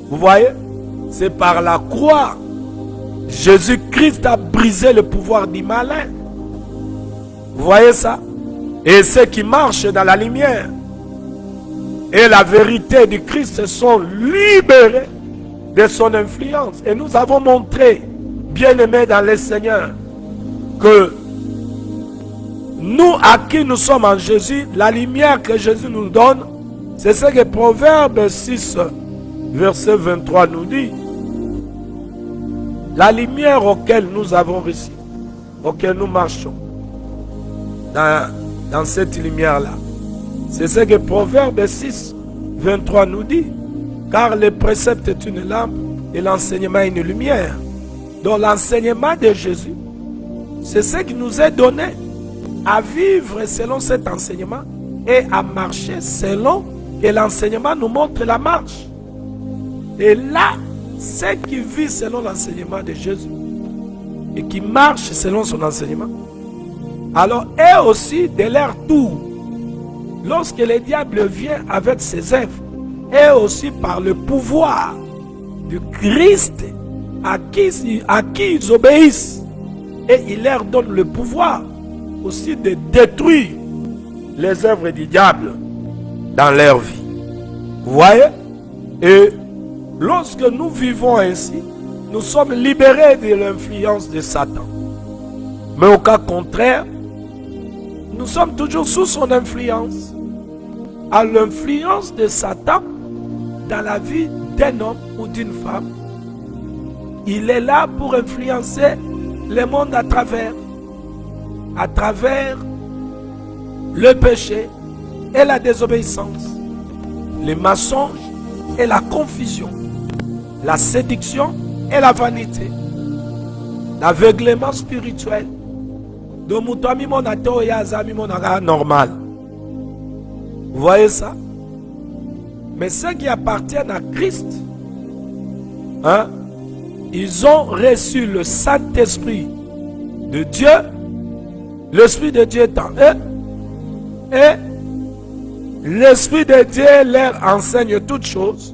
Vous voyez? C'est par la croix. Jésus-Christ a brisé le pouvoir du malin. Vous voyez ça? Et ceux qui marchent dans la lumière et la vérité du Christ sont libérés de son influence. Et nous avons montré, bien-aimés dans le Seigneur, que nous à qui nous sommes en Jésus, la lumière que Jésus nous donne, c'est ce que Proverbe 6, verset 23 nous dit. La lumière auquel nous avons reçu, auquel nous marchons, dans cette lumière-là, c'est ce que Proverbe 6, 23 nous dit. Car le précepte est une lampe et l'enseignement est une lumière. Donc l'enseignement de Jésus, c'est ce qui nous est donné à vivre selon cet enseignement et à marcher selon, et l'enseignement nous montre la marche. Et là, ceux qui vivent selon l'enseignement de Jésus et qui marchent selon son enseignement, alors eux aussi, de leur tour, lorsque le diable vient avec ses œuvres, eux aussi par le pouvoir du Christ à qui ils obéissent, et il leur donne le pouvoir aussi de détruire les œuvres du diable dans leur vie. Vous voyez? Et lorsque nous vivons ainsi, nous sommes libérés de l'influence de Satan. Mais au cas contraire, nous sommes toujours sous son influence. À l'influence de Satan dans la vie d'un homme ou d'une femme, il est là pour influencer le monde à travers le péché et la désobéissance, les mensonges et la confusion, la séduction et la vanité, l'aveuglement spirituel. Normal. Vous voyez ça? Mais ceux qui appartiennent à Christ, hein, ils ont reçu le Saint-Esprit de Dieu. L'Esprit de Dieu est en eux. Et l'Esprit de Dieu leur enseigne toutes choses.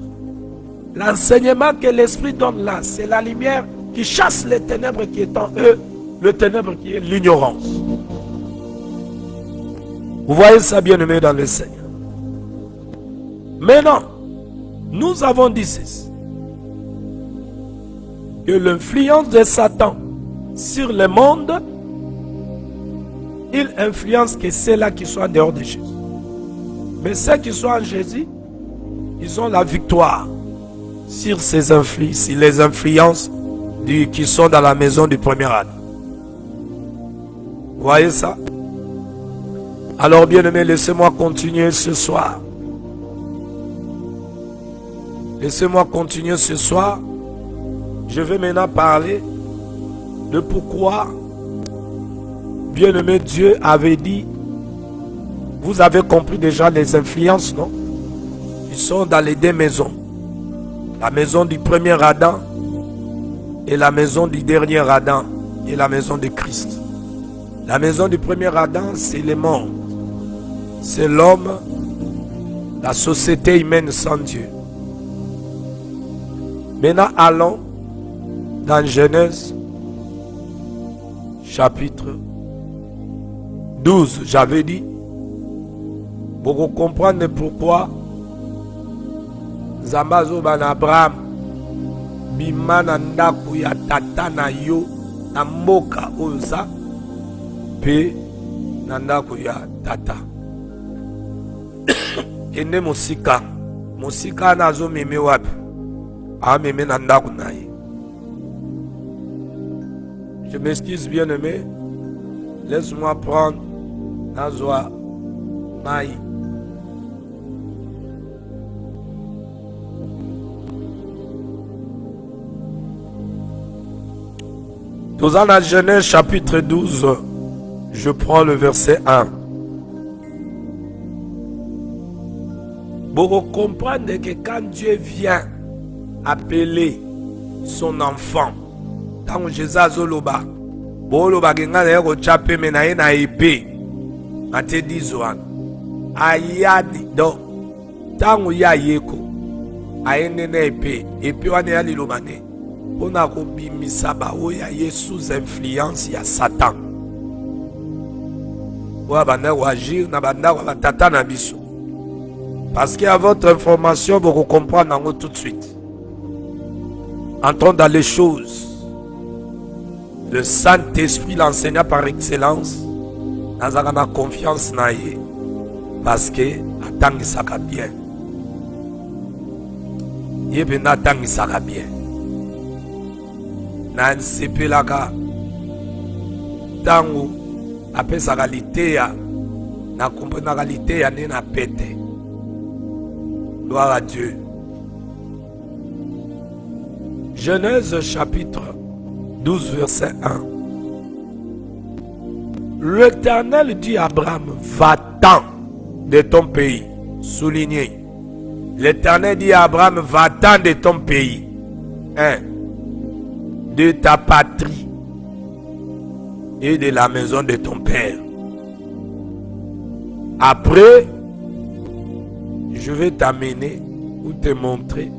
L'enseignement que l'Esprit donne là, c'est la lumière qui chasse les ténèbres qui est en eux. Le ténèbre qui est l'ignorance. Vous voyez ça, bien-aimé dans le Seigneur. Maintenant, nous avons dit ceci, que l'influence de Satan sur le monde, il influence que ceux-là qui sont en dehors de Jésus. Mais ceux qui sont en Jésus, ils ont la victoire sur ces influences, sur les influences qui sont dans la maison du premier Adam. Vous voyez ça? Alors, bien-aimés, laissez-moi continuer ce soir. Laissez-moi continuer ce soir Je vais maintenant parler de pourquoi, bien-aimé, Dieu avait dit, vous avez compris déjà les influences, non? Ils sont dans les deux maisons. La maison du premier Adam et la maison du dernier Adam et la maison de Christ. La maison du premier Adam, c'est le monde. C'est l'homme, la société humaine sans Dieu. Maintenant, allons dans Genèse, chapitre 12. J'avais dit, pour comprendre pourquoi Zambazo ban Abraham bimana ndaku ya tata na yo na mboka oza pe na ndaku ya tata kende musika nazo meme wapi ameme na ndaku na ye. Je m'excuse bien aimé, laisse-moi prendre nazoa mai. Nous allons à Genèse chapitre 12, je prends le verset 1. Pour comprendre que quand Dieu vient appeler son enfant, tant Jésus azoloba, boloba genga na yako chape menaye na épée, Matthieu 10:1. Ayadi do, tant ya yeko, ayende na épée wane ya lilobane. On a kobimisa baoya ye sous influence ya Satan. Wa banda ko agir na banda ko batata na biso. Parce qu'à votre information vous comprendre tout de suite. Entrons dans les choses. Le Saint-Esprit, l'enseignant par excellence, n'a confiance na ye. Parce que attend isaka bien. Ye ben attend isaka bien. Nan sepelaka tango apesa qualité ya na comprendre qualité ya na pete. Gloire à Dieu. Genèse chapitre 12 verset 1. L'Éternel dit à Abraham, va-t'en de ton pays. Souligné. L'Éternel dit à Abraham, va-t'en de ton pays. 1. De ta patrie et de la maison de ton père. Après, je vais t'amener ou te montrer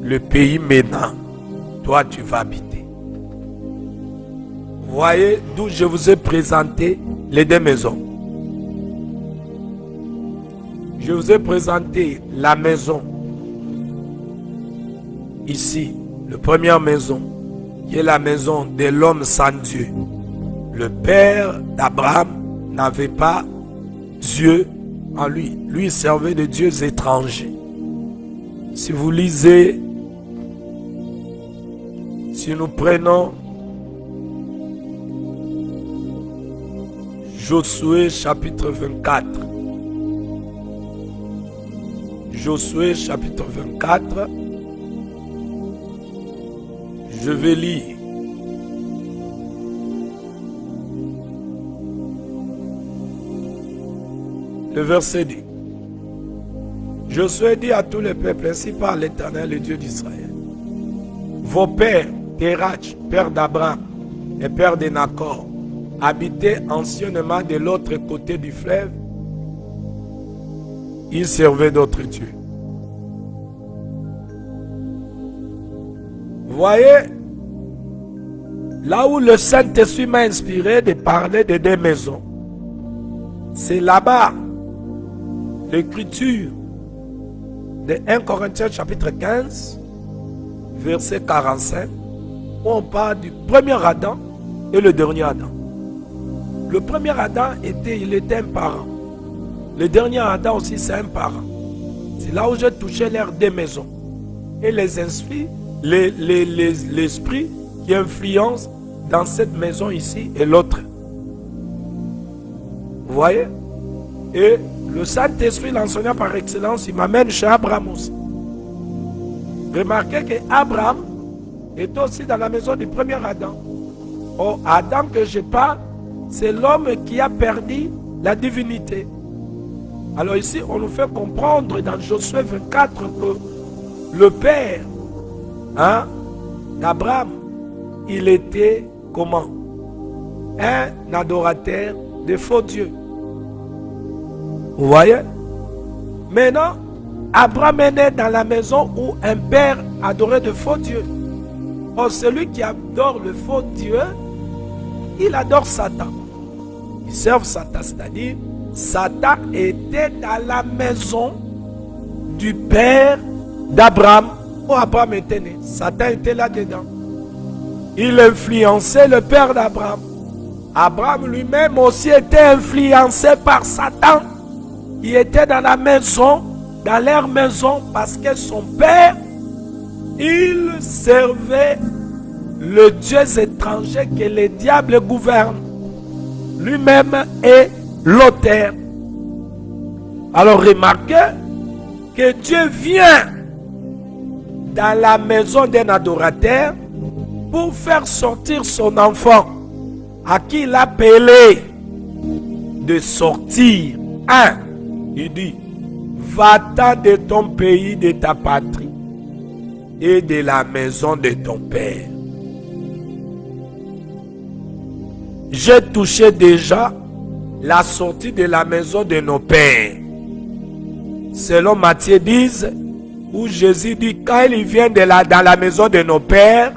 le pays maintenant. Toi, tu vas habiter. Voyez d'où je vous ai présenté les deux maisons. Je vous ai présenté la maison. Ici, la première maison, qui est la maison de l'homme sans Dieu. Le père d'Abraham n'avait pas Dieu en lui. Lui servait de dieux étrangers. Si vous lisez, si nous prenons Josué chapitre 24. Josué chapitre 24. Je vais lire. Le verset dit. Josué dit à tous les peuples, ainsi par l'Éternel, le Dieu d'Israël. Vos pères, Terach, père d'Abraham et père de Nacor, habitaient anciennement de l'autre côté du fleuve. Ils servaient d'autres dieux. Voyez, là où le Saint-Esprit m'a inspiré de parler de deux maisons, c'est là-bas, l'écriture de 1 Corinthiens chapitre 15, verset 45, où on parle du premier Adam et le dernier Adam. Le premier Adam il était un parent. Le dernier Adam aussi, c'est un parent. C'est là où j'ai touché l'air des maisons. Et les esprits, l'esprit qui influence dans cette maison ici et l'autre. Vous voyez? Et le Saint-Esprit, l'enseignant par excellence, il m'amène chez Abraham aussi. Remarquez qu'Abraham est aussi dans la maison du premier Adam. Oh, Adam que je parle, c'est l'homme qui a perdu la divinité. Alors ici, on nous fait comprendre dans Josué 24 que le père d'Abraham, il était comment? Un adorateur de faux dieux. Vous voyez? Maintenant, Abraham est né dans la maison où un père adorait de faux dieux. Or, celui qui adore le faux Dieu, il adore Satan. Il servent Satan, c'est-à-dire, Satan était dans la maison du père d'Abraham, où Abraham était né. Satan était là-dedans. Il influençait le père d'Abraham. Abraham lui-même aussi était influencé par Satan. Il était dans la maison, dans leur maison, parce que son père, il servait le Dieu étranger que le diable gouverne. Lui-même est l'auteur. Alors remarquez que Dieu vient dans la maison d'un adorateur pour faire sortir son enfant, à qui il a appelé de sortir. Il dit, va-t'en de ton pays, de ta patrie et de la maison de ton père. J'ai touché déjà la sortie de la maison de nos pères. Selon Matthieu 10, où Jésus dit, quand il vient dans la maison de nos pères,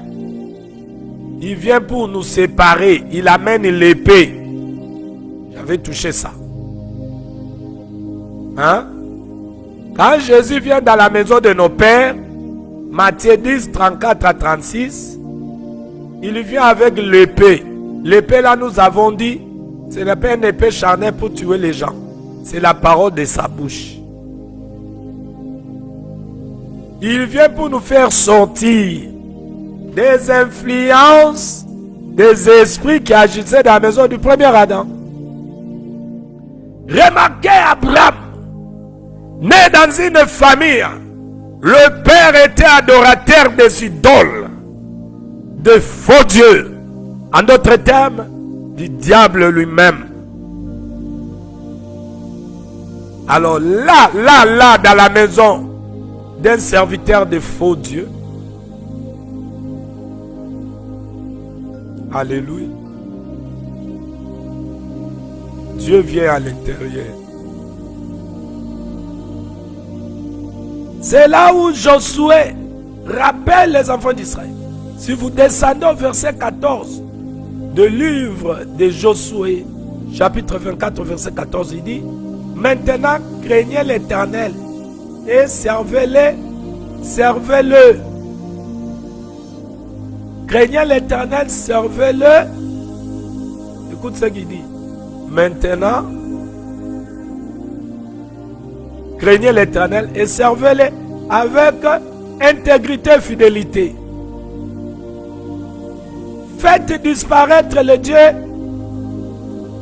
il vient pour nous séparer. Il amène l'épée. J'avais touché ça. Quand Jésus vient dans la maison de nos pères, Matthieu 10, 34 à 36, il vient avec l'épée. L'épée là, nous avons dit, ce n'est pas une épée charnelle pour tuer les gens. C'est la parole de sa bouche. Il vient pour nous faire sortir des influences, des esprits qui agissaient dans la maison du premier Adam. Remarquez Abraham, né dans une famille, le père était adorateur des idoles, de faux dieux, en d'autres termes, du diable lui-même. Alors là, dans la maison d'un serviteur de faux dieux, alléluia, Dieu vient à l'intérieur. C'est là où Josué rappelle les enfants d'Israël. Si vous descendez au verset 14 du livre de Josué, chapitre 24, verset 14, il dit, maintenant craignez l'Éternel et servez-le. Craignez l'Éternel, servez-le. Écoute ce qu'il dit. Maintenant, craignez l'Éternel et servez-le avec intégrité et fidélité. Faites disparaître le Dieu.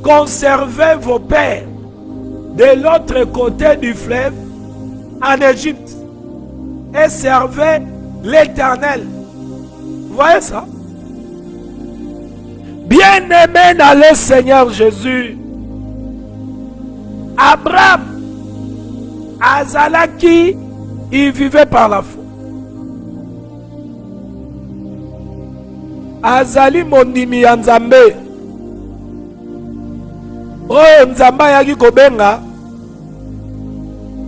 Conservez vos pères de l'autre côté du fleuve en Égypte et servez l'Éternel. Vous voyez ça? Bien-aimé dans le Seigneur Jésus, Abraham, Azalaki, il vivait par la foi. Azali mondimi ya Nzambe. Oyo Nzambe ayaki kobenga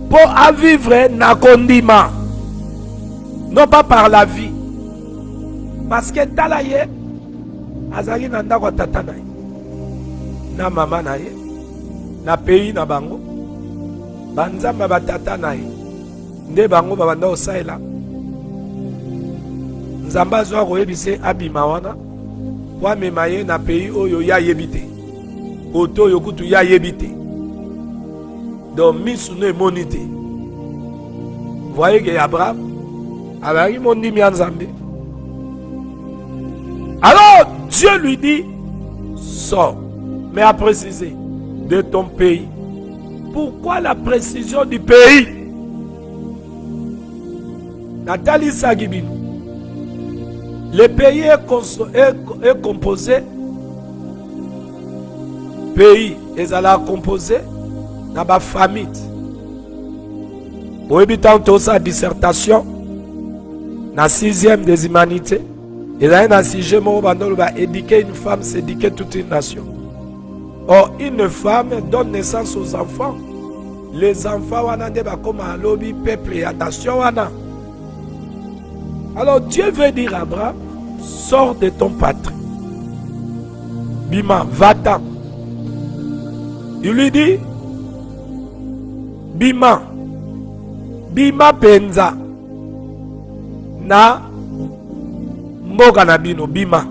pour à vivre na kondima. Non pas par la vie. Parce que talaye azali na ndako tata na ye, na mama na ye, na pays na bango, banzamba batata na ye, nde bango babanda osaela. Nzamba azwa koyebise abima wana wamema ye na pays oyo ya yebite, koto oyo kutu ya yebite, donc misu no emoni te. Voyez que Abraham azalaki mondimi ya Nzambe. Alors Dieu lui dit, sors, mais à préciser, de ton pays. Pourquoi la précision du pays? Nathalie Sagibino. Le pays est composé. Pays est composé dans ma famille. Pour éviter sa dissertation, dans 6e des humanités, il a un sujet où on va éduquer une femme, c'est éduquer toute une nation. Or, une femme donne naissance aux enfants. Les enfants, comme un lobby, peuple et attention. Alors, Dieu veut dire à Abraham, sors de ton patrie. Bima, va-t'en. Il lui dit, Bima, Bima penza, na mboka na bino, Bima.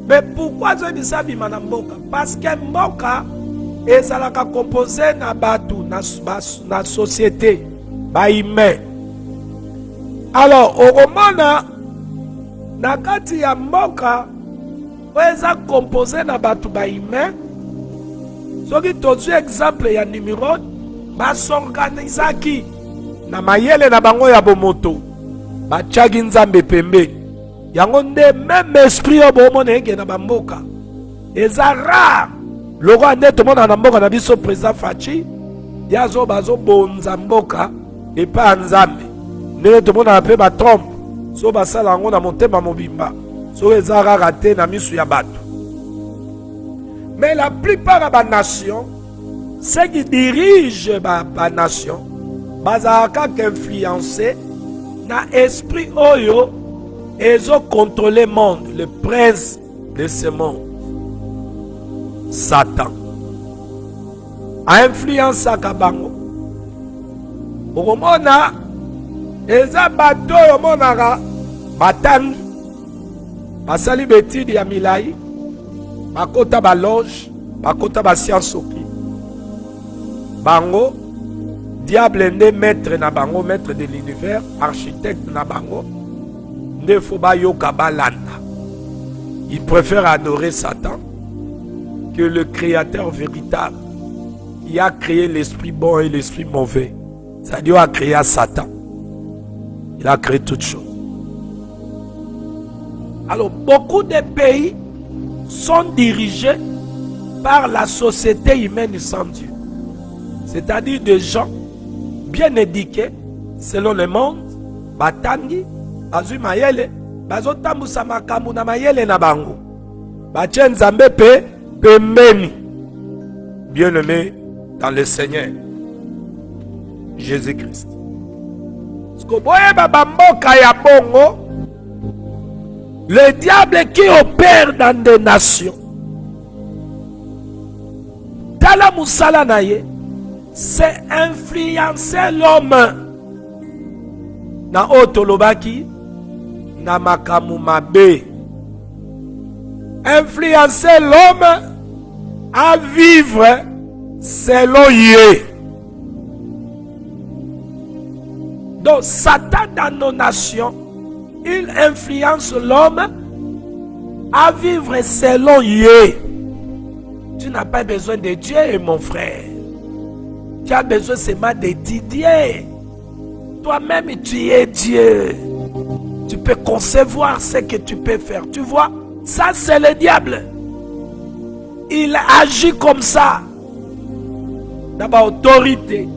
Mais pourquoi je dis ça, Bima na mboka? Parce que mboka est composé na batu, na société, ba humain. Alors, au romana, na kati ya mboka, est composé na batu ba humain. Soki tozu exemple ya Nimrod, basorganizaki na mayele na bango ya bomoto, batiaki nzambe pembe. Yango nde même esprit yo bomona eke na bamboka. Eza rare. Loko nde tomona na mboka na biso président Fachi, yazo bazo bonza mboka epa nzambe. Nde tomona pe ba trompe, so basala yango na motema mobimba. So eza rare te na misu ya bato. Mais la plupart des nations, ceux qui dirigent les nations, ils sont influencés dans l'esprit oyo, ils ont contrôlé le monde, le prince de ce monde, Satan. A influencé Kabango. Au moment où ils ont battu au monde, Batan, Basali Beti de Yamilaï, bakota ba loge, bakota ba science oki. Bango, diable nde maître na bango, maître de l'univers, architecte na bango, ne faut pas yoka balanda. Il préfère adorer Satan que le créateur véritable qui a créé l'esprit bon et l'esprit mauvais. Ça Dieu a créé Satan. Il a créé toutes choses. Alors, beaucoup de pays sont dirigés par la société humaine sans Dieu. C'est-à-dire des gens bien éduqués selon le monde, batangi, bazui mayele, bazotambusa makambu na mayele na bango. Batie nzambe pe pembeni. Bien-aimé dans le Seigneur Jésus-Christ. Skoboye babamboka ya bongo. Le diable qui opère dans des nations, Tala Moussala Naye, c'est influencer l'homme. Na Otolobaki, na Makamu Mabe. Influencer l'homme à vivre selon Yé. Donc Satan dans nos nations, il influence l'homme à vivre selon Yé. Tu n'as pas besoin de Dieu, mon frère. Tu as besoin seulement d'étudier. Toi-même, tu es Dieu. Tu peux concevoir ce que tu peux faire. Tu vois, ça c'est le diable. Il agit comme ça. Il y a une autorité.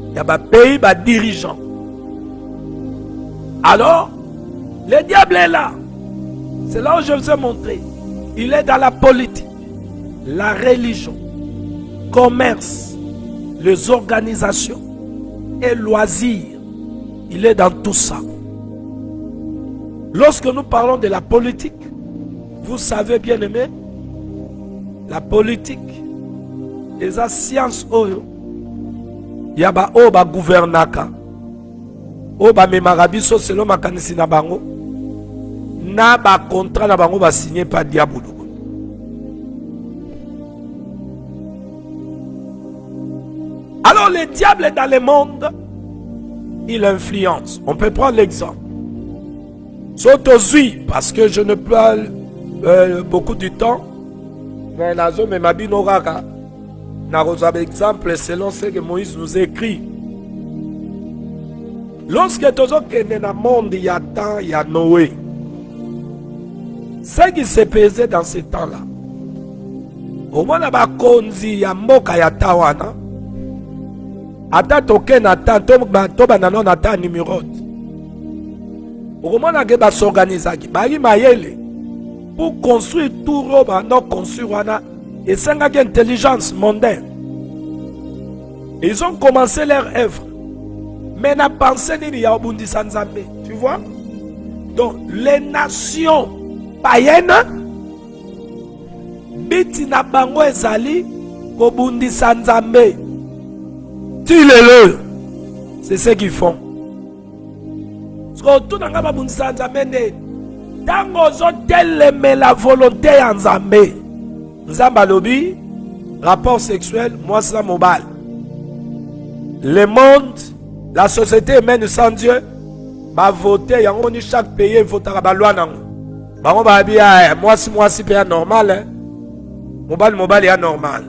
Il y a un pays, un dirigeant. Alors, le diable est là. C'est là où je vous ai montré. Il est dans la politique, la religion, commerce, les organisations et loisirs. Il est dans tout ça. Lorsque nous parlons de la politique, vous savez bien aimé, la politique, les sciences, il y a des gouvernaka. Oba memarabiso selon makanisi na bango na ba contrat na bango ba signé par diable. Alors le diable est dans le monde, il influence. On peut prendre l'exemple. Sotozui, parce que je ne parle beaucoup du temps, mais la zone me mabino raka na exemple selon ce que Moïse nous écrit. Lorsque tu es dans le monde, il y a temps, il y a Noé. Ce qui s'est pesé dans ce temps-là. Au moins, il y a mboka ya tawana. Ata toke na temps, to banano na temps numéro. Au moins, il y a s'organiser. Pour construire tout roba, non construire, et c'est une intelligence mondaine. Ils ont commencé leur œuvre. Mais na pensé ni ya obundi sanzambe. Tu vois? Donc, les nations païennes, biti na bango ezali, obundi sanzambe. Tue-le. C'est ce qu'ils font. Parce que tout n'a pas obundi sanzambe. Tango zo teleme la volonté ya nzambe. Nzamba lobi, rapport sexuel, moi c'est mobile. Le monde, la société humaine sans Dieu, va voter, chaque pays votera la loi. Moi si pays normal, mobile est normal.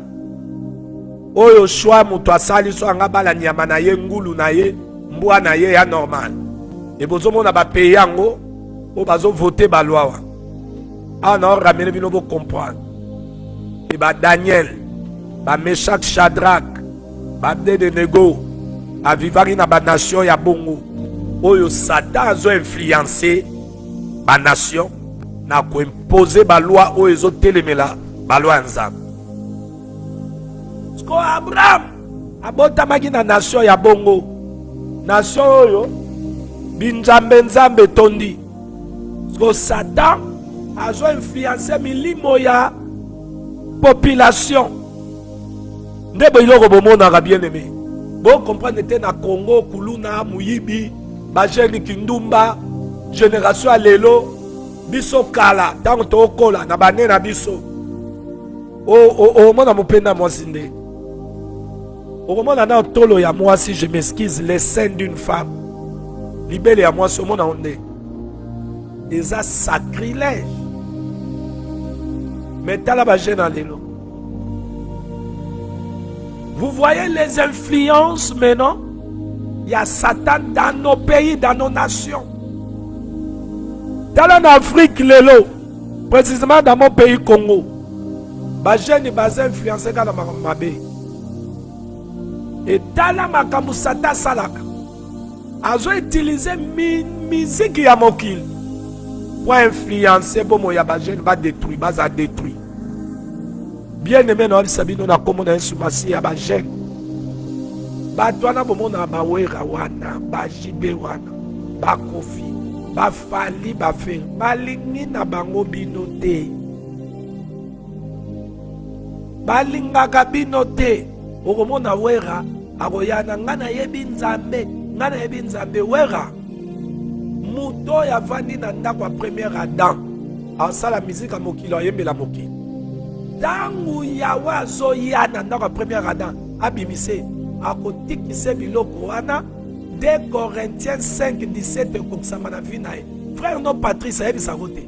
Oyo choix muto asali so ngaba la nyama na ye ngulu na ye, mbwa na ye ya normal. Et bozo mona ba pays yango, o bazo voter ba loi. Ah non, ramene bino bo comprendre. Et ba Daniel, ba Meshach Shadrach, ba Abednego, a vivari na ba nation ya bongo. Oyo Satan a influencé ba nation na ko imposer ba loi oyo zo telemela ba loi nzambe. Sko Abraham abotamaki na nation ya bongo. Nation oyo binzambe nzambe tondi. Sko Satan a influencé milimo ya population. Ndebo iloko bomona bien aimé. Bon comprendre était na Congo, Kuluna, Muyibi, Bajeni Kindumba, génération Alelo, biso kala, tango to kola na bane na biso. Mona mopenda mwasinde. Mona na tolo ya moi si je m'excuse les seins d'une femme. Libele ya moi so mona onde. Des sacrilège. Mais tala bajeni alelo. Vous voyez les influences maintenant? Il y a Satan dans nos pays, dans nos nations. Dans l'Afrique, précisément dans mon pays Congo, les jeunes sont influencés dans ma pays. Et dans la makambu Satan salaka, ils ont utilisé musique ya mokil pour influencer pour moya les jeunes va détruire, va détruire. Bien aimé, nous avons commandé un soumasi à Bajek. Batouana bomona bawera wana, bajibe wana, bakofi, bafali, bafe, balingi na bango binote. Balingaka binote. Okomona wera, akoyana ngana yebi nzambe wera. Muto ya vandi na ndako ya premier Adam. Asala musique à mokilo ayembe la mokilo. Tangu yawa zo yana ndako premier Adam abimise akotikise biloko wana 2 Corinthiens 5:17 kokosama na vie na ye. Frère non Patrice ayebisa kote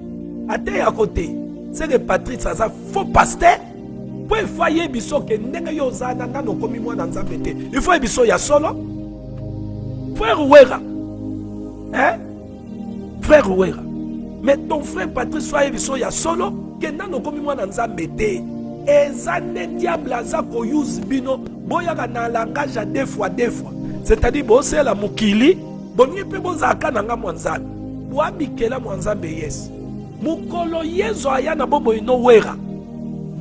ate ya kote c'est que Patrice aza faux pasteur po ifo ayebiso ke ndenge yo ozana nano komi mwana nzambe te ifo yebiso ya solo frère Wera frère Wera mais ton frère Patrice soit yebiso ya solo kenda no komi mwana nzambe te ezane diable aza ko use bino boyaka na langage à deux fois c'est-à-dire bose la mukili bonye pe bozaka nanga mwanzambe boabikela mwanzambe yes mukolo yezo aya na bobo ino wera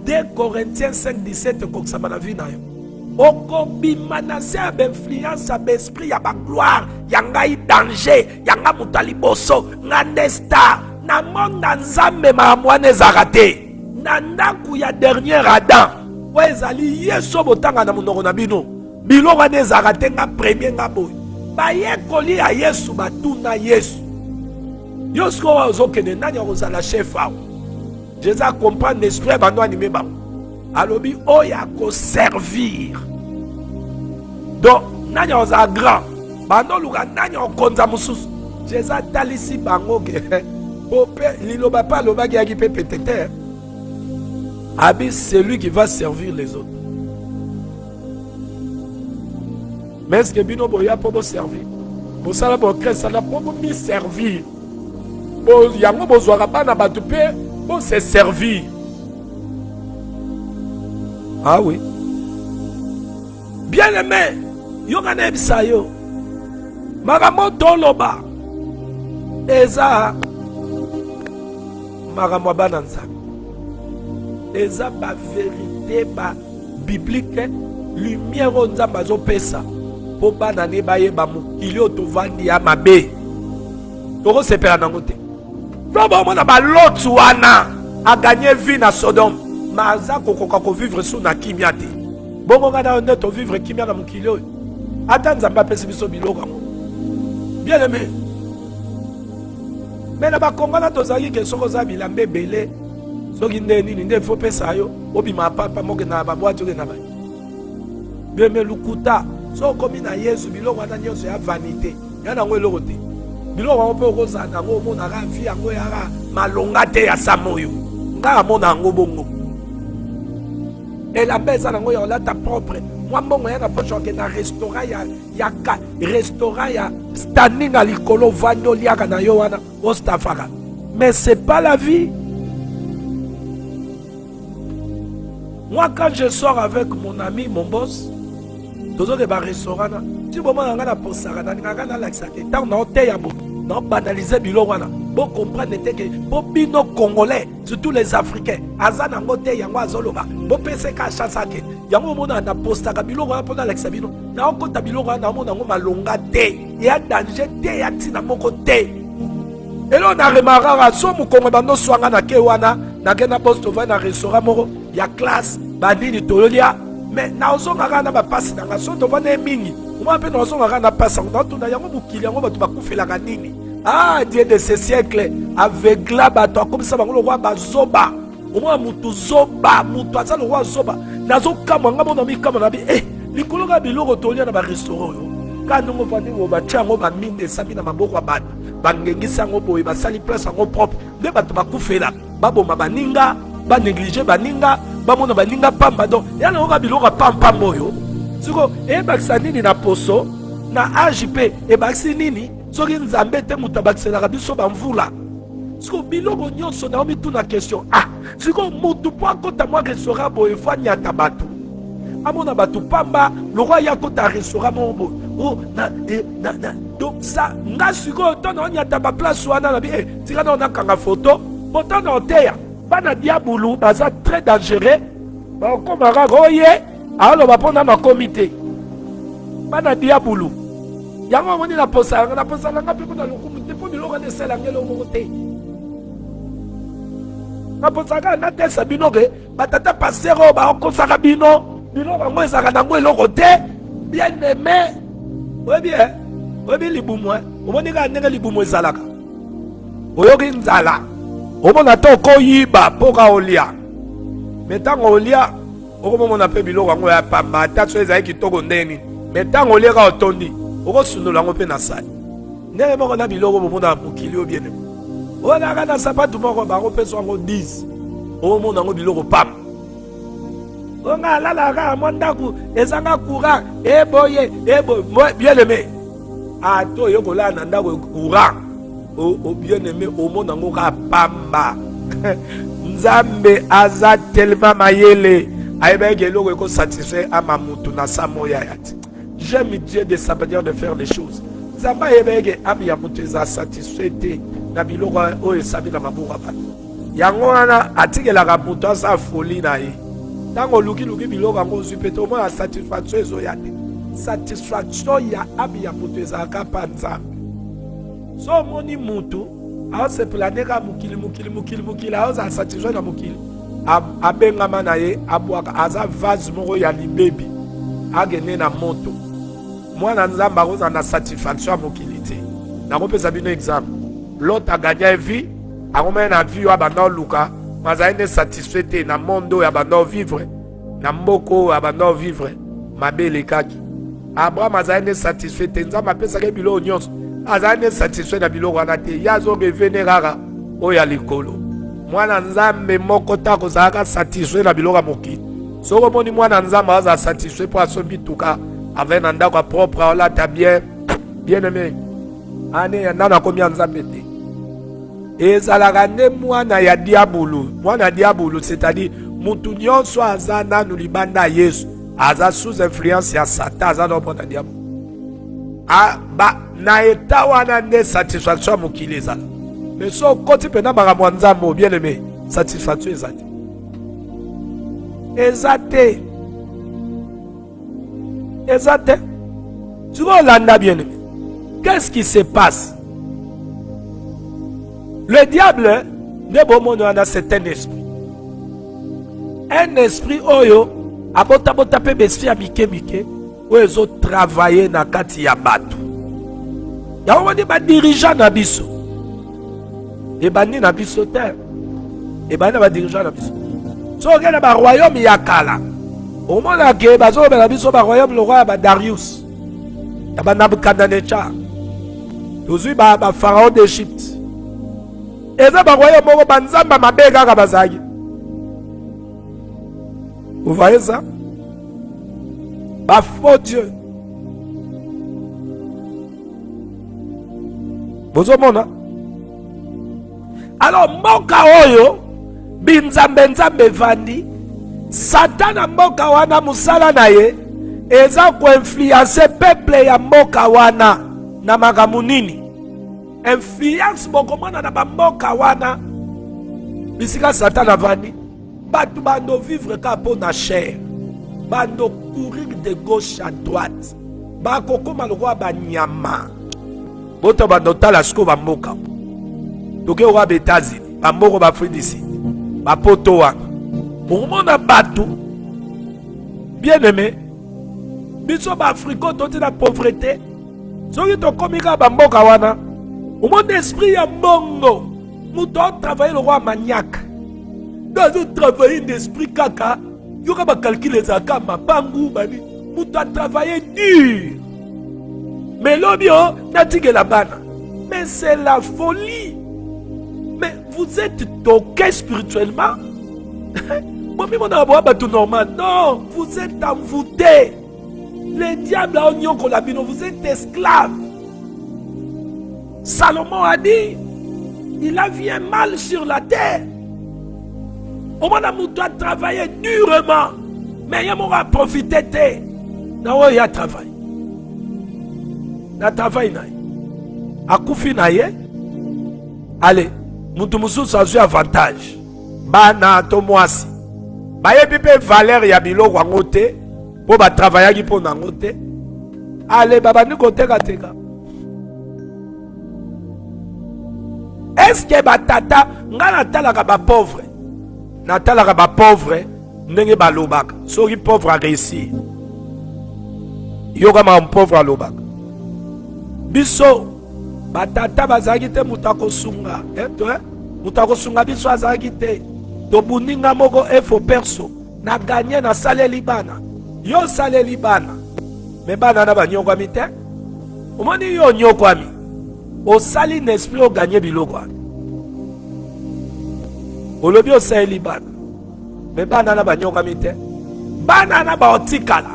2 Corinthiens 5:17 kokosama na vie na yo okobima na se ya influence ya esprit ya gloire ya ngai danger ya nga mutali boso ngande star na monda nzambe maamwana ezaka te na ndaku ya dernier Adam po ezali yeso botanga na monoko na bino biloko wana ezaka te nga premier nga boye bayekoli ya yesu batuna yesu yo sikoyo ozokende nani akozala chef awa jésus acomprendre l'esprit bando anime bango alobi oyo akoservir donc nani akozala grand bando luka nani akokonza mosusu jésus atalisi bango ke liloba pa alobaki yaki pe peut-être Abi, c'est lui qui va servir les autres. Mais est-ce que Bino Boya peut servir? Bosala bokresa na pour mi servir. Bo yango bozwaka bana batu pe bo se servir. Ah oui. Bien aimé, yokane bisayo. Makambo toloba. Eza makambo bana nzambe. Eza ba vérité ba biblique lumière o nzambe azopesa. Po bana ne bayeba mokili o tovandi ya mabe. Toko sepela nango te. Lobo mona ba lot wana a gagné vie na Sodome. Maza kokoka ko vivre sous na kimia te. Bongo ngana onde to vivre kimia na mokili o. Ata nzamba pesi biso biloko ngo. Bien aimé. Mais na ba kongana tozali ke soko za bilambe belé. Soki ndeni nde faut pesa yo. Obima papa moke na ba boîte ke na ba. Bien aimé lukuta. So komi na Yesu biloko wana nyonso ya vanité. Yana ngo eloko te. Biloko ngo pe okozana ngo mona ka vi yango ya malonga te ya samoyo. Nga mona ngo bongo. Et la mesa nango ya lata propre. Moi mbongo ya na pocho ke na restaurant ya restaurant ya standing à likolo vando liaka na yo wana ostafaka. Mais c'est pas la vie. Moi quand je sors avec mon ami, mon boss, tozo de ba restaurant na ti bo mona ngana posaka na ngana na laxate tant na hotel ya bo na banaliser bilo wana bo comprendre te que bo bino congolais surtout les africains azana ngote yango azoloba bo pese ka chasa ke yango mona na postaka bilo wana pona laxa bino na okota bilo wana na mona ngo malonga te ya danger te ya tina moko te elo na remarara so mu kongo bando swanga na ke wana na ke na posto va na restaurant moko ya classe bandini tololia. Mais na ozonga na ba pasi na ngaso to vane mingi uma pe na ozonga na pasa na tuna yango bukili yango batu bakufela kanini. Ah Dieu de ce siècle aveugla bato comme ça bango roi bazoba uma mutu zoba mutu azalo roi zoba nazo kama ngamo na mikama na bi likolo ka biloko tolia na ba restaurant yo kana ngo vandi ngo ba chango ba minde sabi na maboko ya bato bangengisa ngo boye basali place ngo propre de bato bakufela baboma baninga ba négliger baninga bamona baninga pamba donc yana oka biloko pamba moyo siko ebakisa nini na poso na AJP ebakisi nini soki nzambe te muta bakiselaka biso bamvula siko biloko nyonso na omituna question siko mutu po akota mwa restaurant boye fanyata bato amona bato pamba lokwa ya kota restaurant mo donc ça nga siko tona onyata ba place wana na bi tika na onakanga photo potana oteya bana diabulu baza très dangereux bakomaka koye aloba mpona na komite bana diabulu yango omoni na posalanga mpe mpona lokumu te mpo biloko wana esalanga eloko moko te na posalaka na tesa bino ke batata paster oyo bakosaka bino biloko yango ezalaka nango eloko te bien aimé oyebi libumu omoni kaka ndenge libumu ezalaka oyoki nzala omona te okoyiba mpo ka olia me ntango olia okomomona mpe biloko yango ya pamba ata so ezali kitoko ndeni me ntango olia ka otondi okosundola yango mpe na sali ndenge moko na biloko bomona mokili oyo biene onaka na sapatu moko bakopesa yango 10 omona yango biloko pamba onga alalaka mwa ndako ezanga courant eboye bien aimé ato oyo kolala na ndako courant bien aimé omona yango ka pamba nzambe aza tellement mayele ayebaki eloko ekosatisfaire ama mutu na sa moya ya ti. J'aime Dieu de sa manière de faire les choses. Nzambe ayebaki ami ya mutu eza satisfait te na biloko oyo esabi na maboko ya bato yango wana atikelaka mutu asa foli na ye ntango olukiluki biloko yango ozwi mpe te omona satisfaction ezoya te satisfaction ya ami ya mutu ezalaka mpa nzambe so omoni mutu aosepelane ka mokili aozala satisfait na mokili abengama na ye abwaka aza vase moko ya libebi agende na moto mwana nzambe akozala na satisfaction ya mokili te nakopesa bino exemple Lot aganya vie akomaya na vie oyo abanda oluka mazali nde satisfait te na monde oyo abanda vivre na mboka oyo abanda vivre mabe elekaki Abraham azali nde satisfait te nzambe apesaki biloko nyonso azali nde satisfait na biloko wana te ye azorevene kaka oyo ya likolo mwana nzambe moko ta kozalaka satisfait na biloko ya mokili soki omoni mwana nzambe azala satisfait mpo asombi tuka ave na ndako ya propre aolata bien aimé ane ya nana komi nzambe te. Ezalaka nde mwana ya diabolo. Mwana diabolo, c'est-à-dire mutu nyonso aza nanu libanda Yesu, aza sous influence ya Satan, aza no pona diabolo. Na eta wana nde satisfaction mokili ezala. Mais so koti pena makambo nzambe bien aimé, satisfaction ezali. Ezate. Ezate. Tu vois l'anda bien aimé. Qu'est-ce qui se passe? Le diable, c'est un esprit. Un esprit, oyo, abota pe besfi amike mike, où ils ont travaillé na kati ya batu. Ya on dit ba dirigeant na biso. Et bani na biso terre. Et bani ba dirigeant na biso. So gena ba royaume ya kala. Au moment que bazo ba biso ba royaume le roi ba Darius. Ya ba Nabucodonosor. Tozui ba pharaon d'Égypte. Et ça, vous voyez ça? Faux Dieu. Vous avez alors, moka oyo, binzambe nzambe vandi, Satan moka wana musala na ye, eza ko influencer peuple ya moka wana na makambo nini? Influence bokomana na bamboka wana bisika Satan avani batu bando vivre ka po na chair bando courir de gauche à droite bakokoma lokwa banyama boto bando tala siko bamboka toke wa betazi bamboko ba Afrique bapoto wana omona batu bien aimé biso ba Afrique toti na pauvreté soki tokomika bamboka wana au monde esprit ya bongo, nous devons travailler le roi maniaque. Nous devons travailler l'esprit kaka. Nous devons calculer les akama, bangu, bani. Nous devons travailler dur. Mais l'obio, n'a dit que la bana. Mais c'est la folie. Mais vous êtes toqué spirituellement. Moi, je suis normal. Non, vous êtes envoûté. Les diables ont yon kolabino, vous êtes esclaves. Salomon a dit, il a vu un mal sur la terre. Au moment où doit travailler durement, mais il va profiter de il y a travail. Na travail na. Akufi na ye. Allez, mutu ça joue avantage. Bana to mwasi. Ba yebi pe valeur ya biloko wangote, po ba travailler ki po na ngote. Allez baba ni ko teka teka. Est-ce que batata nga natalaka ba pauvre natalaka ba pauvre ndenge balobaka soki pauvre a réussi yoka ma pauvre a lobaka biso batata bazaki te mutako sunga mutako sunga biso azaki te to buninga moko efo perso na gagner na saleli bana yo saleli bana me bana na banyokwami te omoni yo nyokwami au sali n'esprit au gagné biloko. Au lobby au sali ban. Mais banana banyoka mite. Banana ba otikala.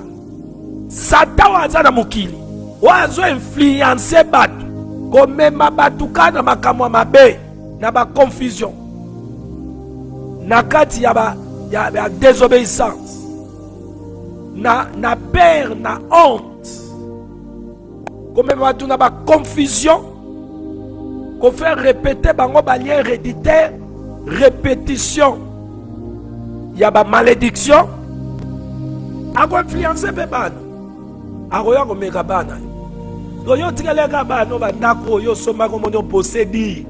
Satan wazana mukili. Wazo influencer batu. Comme ma batuka na makamwa mabe. Na ba confusion. Na kati ya désobéissance. Na peur, na honte. Comme batu na ba confusion. Qu'on fait répéter bango balien héréditaire, répétition. Il y a ba malédiction. A quoi influencer bebana. A quoi ko meka bana. Yo tikale ka bana ba ndako yo soma ko mono posséder.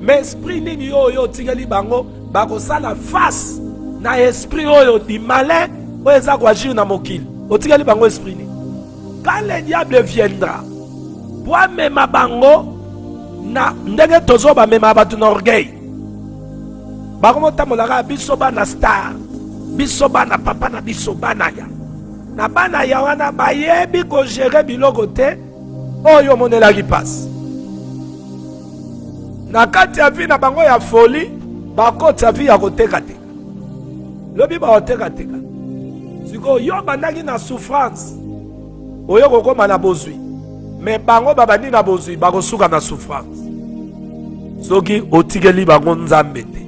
Mais esprit ni yo tikali bango ba ko sala face na esprit yo di malin o eza ko agir na mokili. O tikali bango esprit ni. Quand le diable viendra, pour même bango na ndenge tozo ba mema batu na orgueil bakomo tamolaka biso bana star biso bana papa na biso bana ya na bana ya wana bayebi ko gérer biloko te oyo monelaki passe na kati ya vie na bango ya folie bakoti ya vie ya koteka teka lobi baoteka teka siko yo bandaki na souffrance oyo kokoma na bozwi Mais bango babandi na bozui bakosuka na souffrance. Soki otikeli bango nzambe te.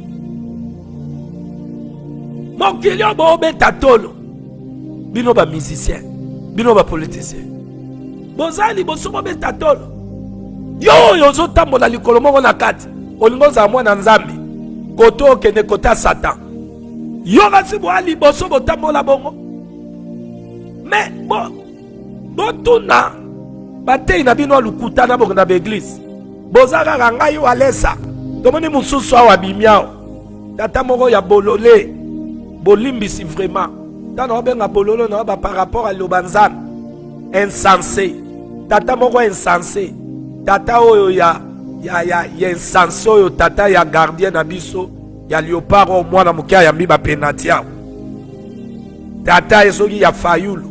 Mokili obo beta tolo. Bino ba musicien, bino ba politicien. Bozali bosuko beta tolo. Yo yozo tambola likolo moko na kati. Olingo za mwana nzambe. Koto kende kota Satan. Yo kasi bo ali boso botambola bongo. Mais botuna batei na bino lukuta na bongo na beglise. Bozaka kanga yo alesa. Tomoni mususu awa bimiao. Tata moko ya bolole. Bolimbisi vraiment. Tano benga bololo na ba par rapport à l'obanzam. Insensé. Tata moko insensé. Tata oyo ya insensé oyo tata ya gardien na biso. Ya liopard au mwana mukia ya mbiba penatia. Tata esoki ya fayulu.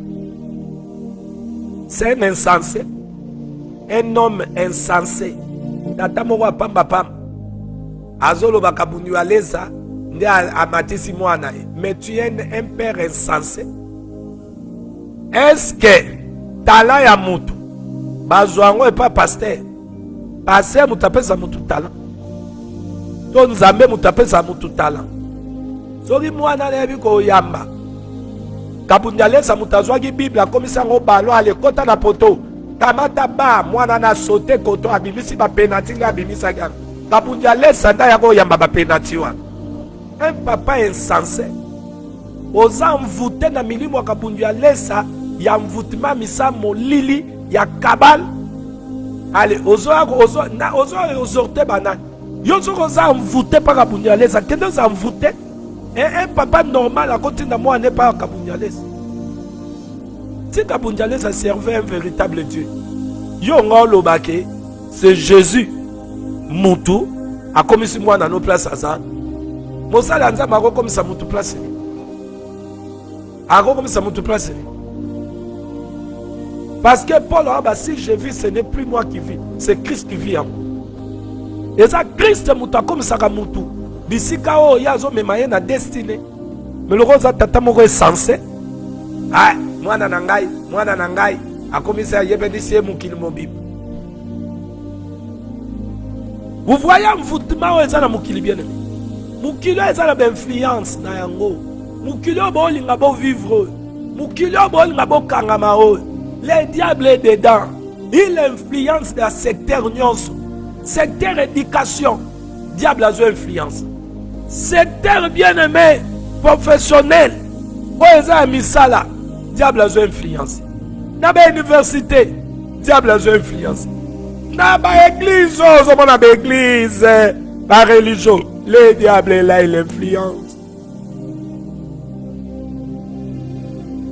C'est un insensé. Un homme insensé. Tata moko pamba pam. Azolo bakabunyu aleza. Nde amatisi mwana. Mais tu es un père insensé. Est-ce que tala ya mutu bazwango epa pasteur? Pasteur mutapesa mutu tala. To nzambe mutapesa mutu tala. Soki mwana lebi ko yamba. Kabunjalesa mutazwaki Bible akomisa ngo balo ale kota na poto. Kamata ba mwana na sote koto abimisi ba penalty nga abimisa ga. Kabunjalesa nda yako yamba ba penalty wa. Un papa insensé. Oza mvute na milimo kabunjalesa ya mvutima misa molili ya kabal. Allez, ozo banane. Yo oza mvute pa kabunjalesa. Kende oza mvute? Un papa normal à côté de moi n'est pas Kabunjalesa. Si Kabunjalesa servait un véritable Dieu, Yongo Lobake, c'est Jésus. Moutou, a commis si moi dans nos places à ça. Mosa Lanza m'a comme ça Moutou place. A comme ça Moutou place. Parce que Paul a dit, si je vis, ce n'est plus moi qui vis, c'est Christ qui vit en moi. Et ça, Christ Moutou comme ça Moutou. Bisika o yazo memaye na destinée. Mais le rose tata moko est censé. Ah, mwana nangai, a commencé à yebedisi mukili mobim. Vous voyez mvutima o ezana mukili bien aimé. Mukili ezana ba influence na yango. Mukili o bo linga bo vivre. Mukili o bo linga bo kangama o. Le diable est dedans. Il influence dans secteur nyonso. Secteur éducation. Diable a joué influence. Secteur bien-aimé, professionnel, Oeza Misala, diable a joué influence. Naba université, diable a joué influence. Naba église, on église, la religion, le diable est là, il influence.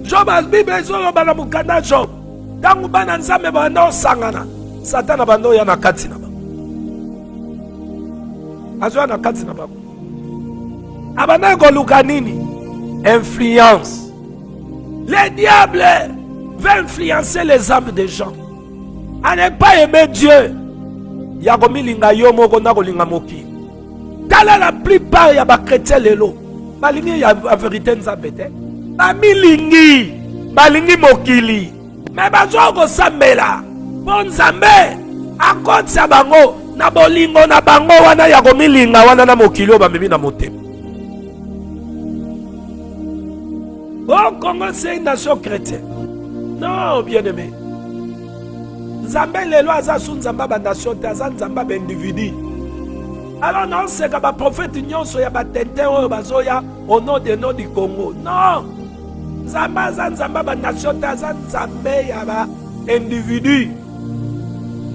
Job a Bible, Job a Mukana Job. Tangu bana nzame bando sangana. Satana bando yana katina. Azwa na kati na babu. Abana koluka nini? Influence. Le diable veut influencer les âmes des gens. À ne pas aimer Dieu. Yakomi linga yomo kona kolinga moki. Tala la plupart ya ba chrétien lelo. Balingi ya vérité nzambete. Ba milingi, balingi mokili. Mais bazo ko sambela. Bon nzambe akotsa bango. Na bolingo na bango wana ya komilinga wana na mokili bamemi na motema. Bon, Congo c'est une nation chrétienne. Non, bien-aimé. Nzambe lelo aza su nzamba ba nation te aza nzamba ba individu. Alors non, c'est que ba prophète nyonso ya ba tente oyo bazoya au nom du Congo. Non. Nzamba aza nzamba ba nation te aza nzambe ya ba individu.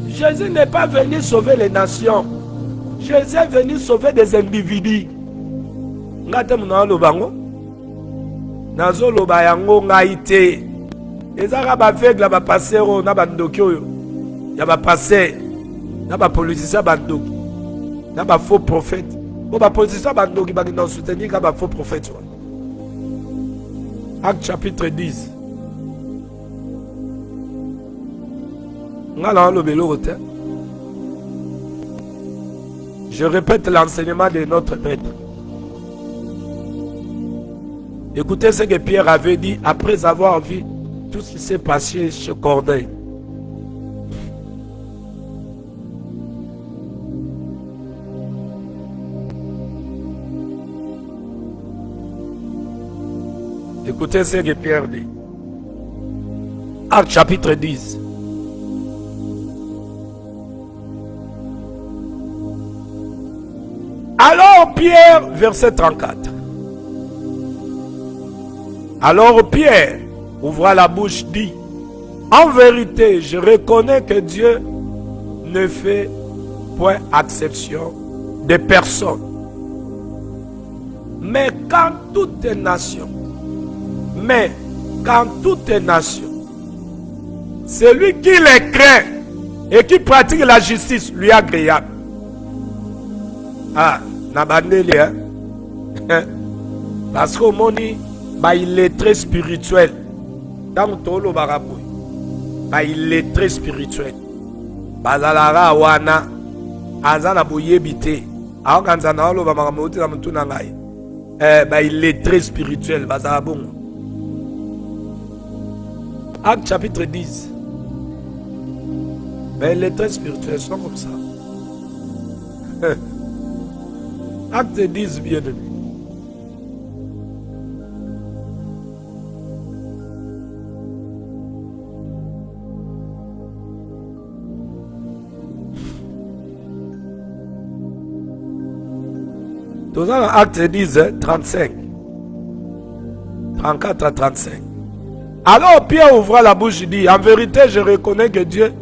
Jésus n'est pas venu sauver les nations. Jésus est venu sauver des individus. Ngate muna lobango. Nazo loba yango ngaite. Ezaka ba aveugle ba passer na bandoki oyo. Ya ba passer na ba politicien bandoki. Na ba faux prophète. Bo ba politicien bandoki ba na soutenir ka ba faux prophète. Acte chapitre 10. Je répète l'enseignement de notre maître. Écoutez ce que Pierre avait dit après avoir vu tout ce qui s'est passé chez Corneille. Écoutez ce que Pierre dit. Acte chapitre 10. Alors Pierre, verset 34. Alors Pierre ouvra la bouche, dit: en vérité, je reconnais que Dieu ne fait point exception de personne. Mais quand toute nation, celui qui les craint et qui pratique la justice lui est agréable. Ah, Nabandeli, hein? Parce qu'au monde, il est très spirituel. Il est très spirituel. Bazalara wana azana boyebite. Aokanzana olo bamamuti na mutuna ngai. Il est très spirituel. Bazara bon. Acte chapitre 10. Il est très spirituel, sont comme ça. Acte 10, bien aimé. Dans Acte 10, 35. 34 à 35. Alors Pierre ouvra la bouche et dit: en vérité, je reconnais que Dieu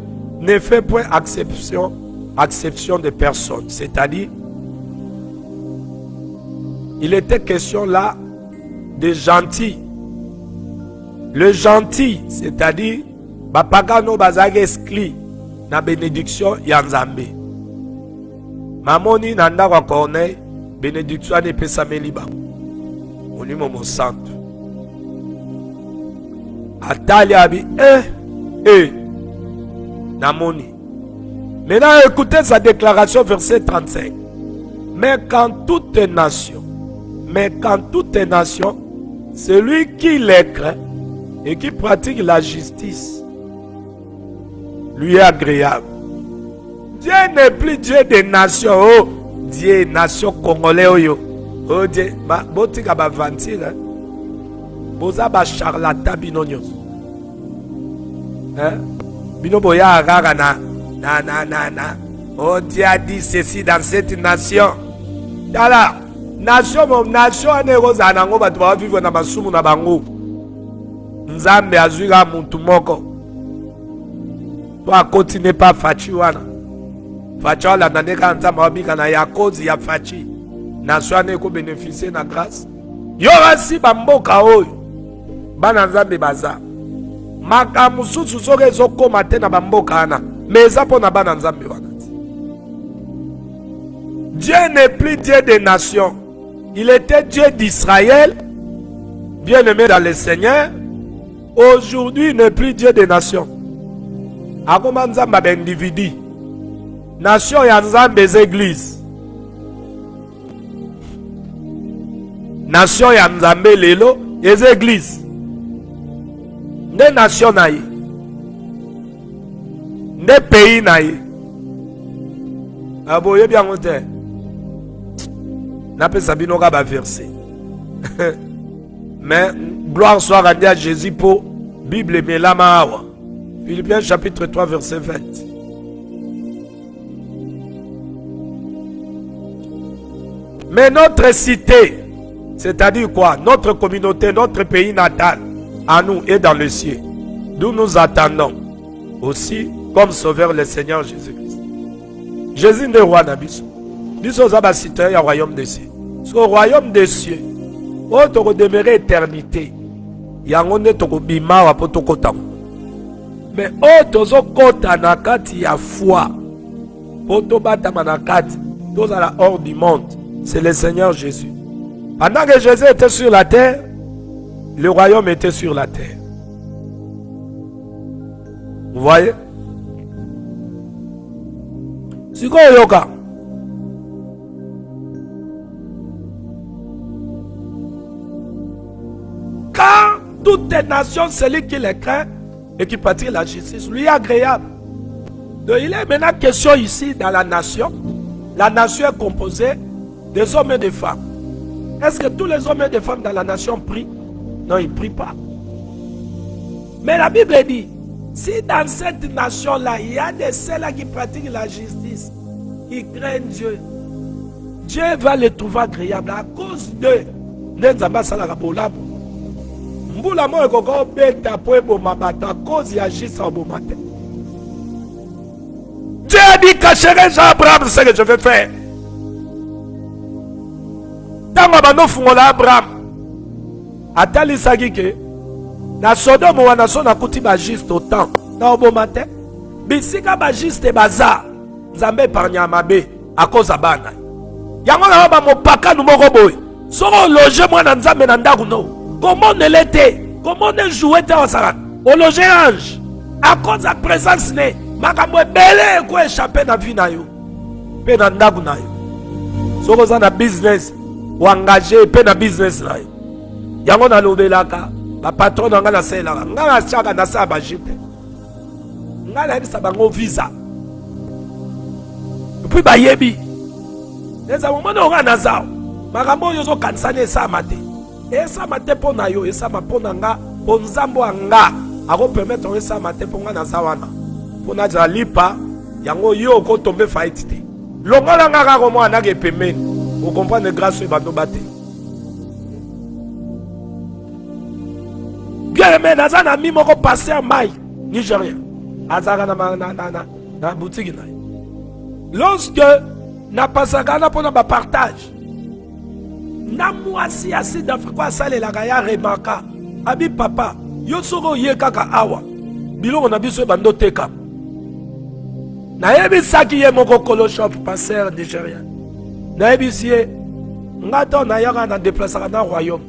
ne fait point exception de personne. C'est-à-dire, il était question là de gentil. Le gentil, c'est-à-dire, Bapagano bazage exclu na bénédiction yanzambe. Mamoni nanda kwa corneille. Bénédiction ne peut s'amélior. On est mon santo. Ataliabi, Namoni. Maintenant, écoutez sa déclaration, verset 35. Mais quand toute nation, celui qui les craint et qui pratique la justice lui est agréable. Dieu n'est plus Dieu des nations. Oh, Dieu nation congolais. Oh Dieu, botika ba vantire. Boza ba charlatan binonyos. Hein? Bino boya agaga na. Oh Dieu a dit ceci dans cette nation. Dala, nation ane roza nango batu ba vivre na masumu na bango. Nzambe azuga muntu moko. Toi continue pas fachi wana. Fachi wala naneka nzamba wabika na ya kozi ya fachi. Nation ane ko bénéficier na grâce. Yo rasi bamboka oyo. Bana nzambe baza. Maka mususu soke zoko mate na bamboka ana. Mais pour na bana nzambe wana. Dieu n'est plus Dieu des nations. Il était Dieu d'Israël, bien-aimé dans le Seigneur. Aujourd'hui, il n'est plus Dieu des nations. Akoma nzamba d'individu. Nation ya nzambe des églises. Nation ya nzambe lelo des églises. Des nations naïe. Des pays naïe. Aboye bien monté. N'a pas sabino ka ba verset. Mais gloire soit rendue à Jésus pour Bible melama awa. Philippiens chapitre 3 verset 20. Mais notre cité, c'est-à-dire quoi? Notre communauté, notre pays natal, à nous est dans le ciel. D'où nous attendons aussi comme sauveur le Seigneur Jésus-Christ. Jésus n'est roi n'abisso. Nous sommes citoyens au royaume des cieux. Au royaume des cieux, où tu vas demeurer éternité. Il y a un autre bima pour ton côté. Mais où tu vas côté nakati ya foi. Pour ton batama nakati, tu vas hors du monde. C'est le Seigneur Jésus. Pendant que Jésus était sur la terre, le royaume était sur la terre. Vous voyez? C'est quoi yoga? Quand toute nation, celui qui les craint et qui pratique la justice, lui est agréable. Donc il est maintenant question ici dans la nation. La nation est composée des hommes et des femmes. Est-ce que tous les hommes et des femmes dans la nation prient? Non, il ne prie pas. Mais la Bible dit, si dans cette nation-là, il y a des ceux-là qui pratiquent la justice, qui craignent Dieu, Dieu va les trouver agréables à cause d'eux. Nenzamba salaka bolabo. Mbula mo ekoko beta po ebomabata à cause ya jisa obomate. Dieu a dit cacherai à Abraham ce que je vais faire. Tango bano fungola Abraham. Atali sagike. Na Sodome wana so na kuti ba juste autant. Na obomate. Bisika ba juste baza. Nzambe épargne mabe à cause ya bana. Yango na ba mopaka nu moko boy. Soko loger moi na nzambe na ndaku no. Comment ne l'était? Comment ne jouait ta osara? O loger ange. À cause de la présence ne. Makambo belle ko échapper na vie na yo. Pe na ndaku na yo. Soko za na business ou engagé pe na business na yo. Yango na lobelaka ba patron nga na sela. Nga na chaka na sa ba jite. Nga na bisa bango visa. Puis ba yebi. Neza momona nga na zao. Makambo yo zo kansane esa mate. Esa mate po na yo, esa ma po na nga, po nzambo anga. Ako permettre esa mate po nga na zawana. Po na ja lipa, yango yo ko tombe fight te. Longola nga ka ko mo anake pemeni. Vous comprenez grâce au bando bate. Bien aimé, naza na mi moko passer en maille Nigérien. Azaka na boutique na. Lorsque na pasaka na pona ba partage. Na mwasi ya Sud Afrique asale la gaya remaka. Abi papa, yo soko ye kaka awa. Biloko na biso bando teka. Na yebi saki ye moko kolo shop passer Nigérien. Na yebi siye ngato na yaka na déplacer na royaume.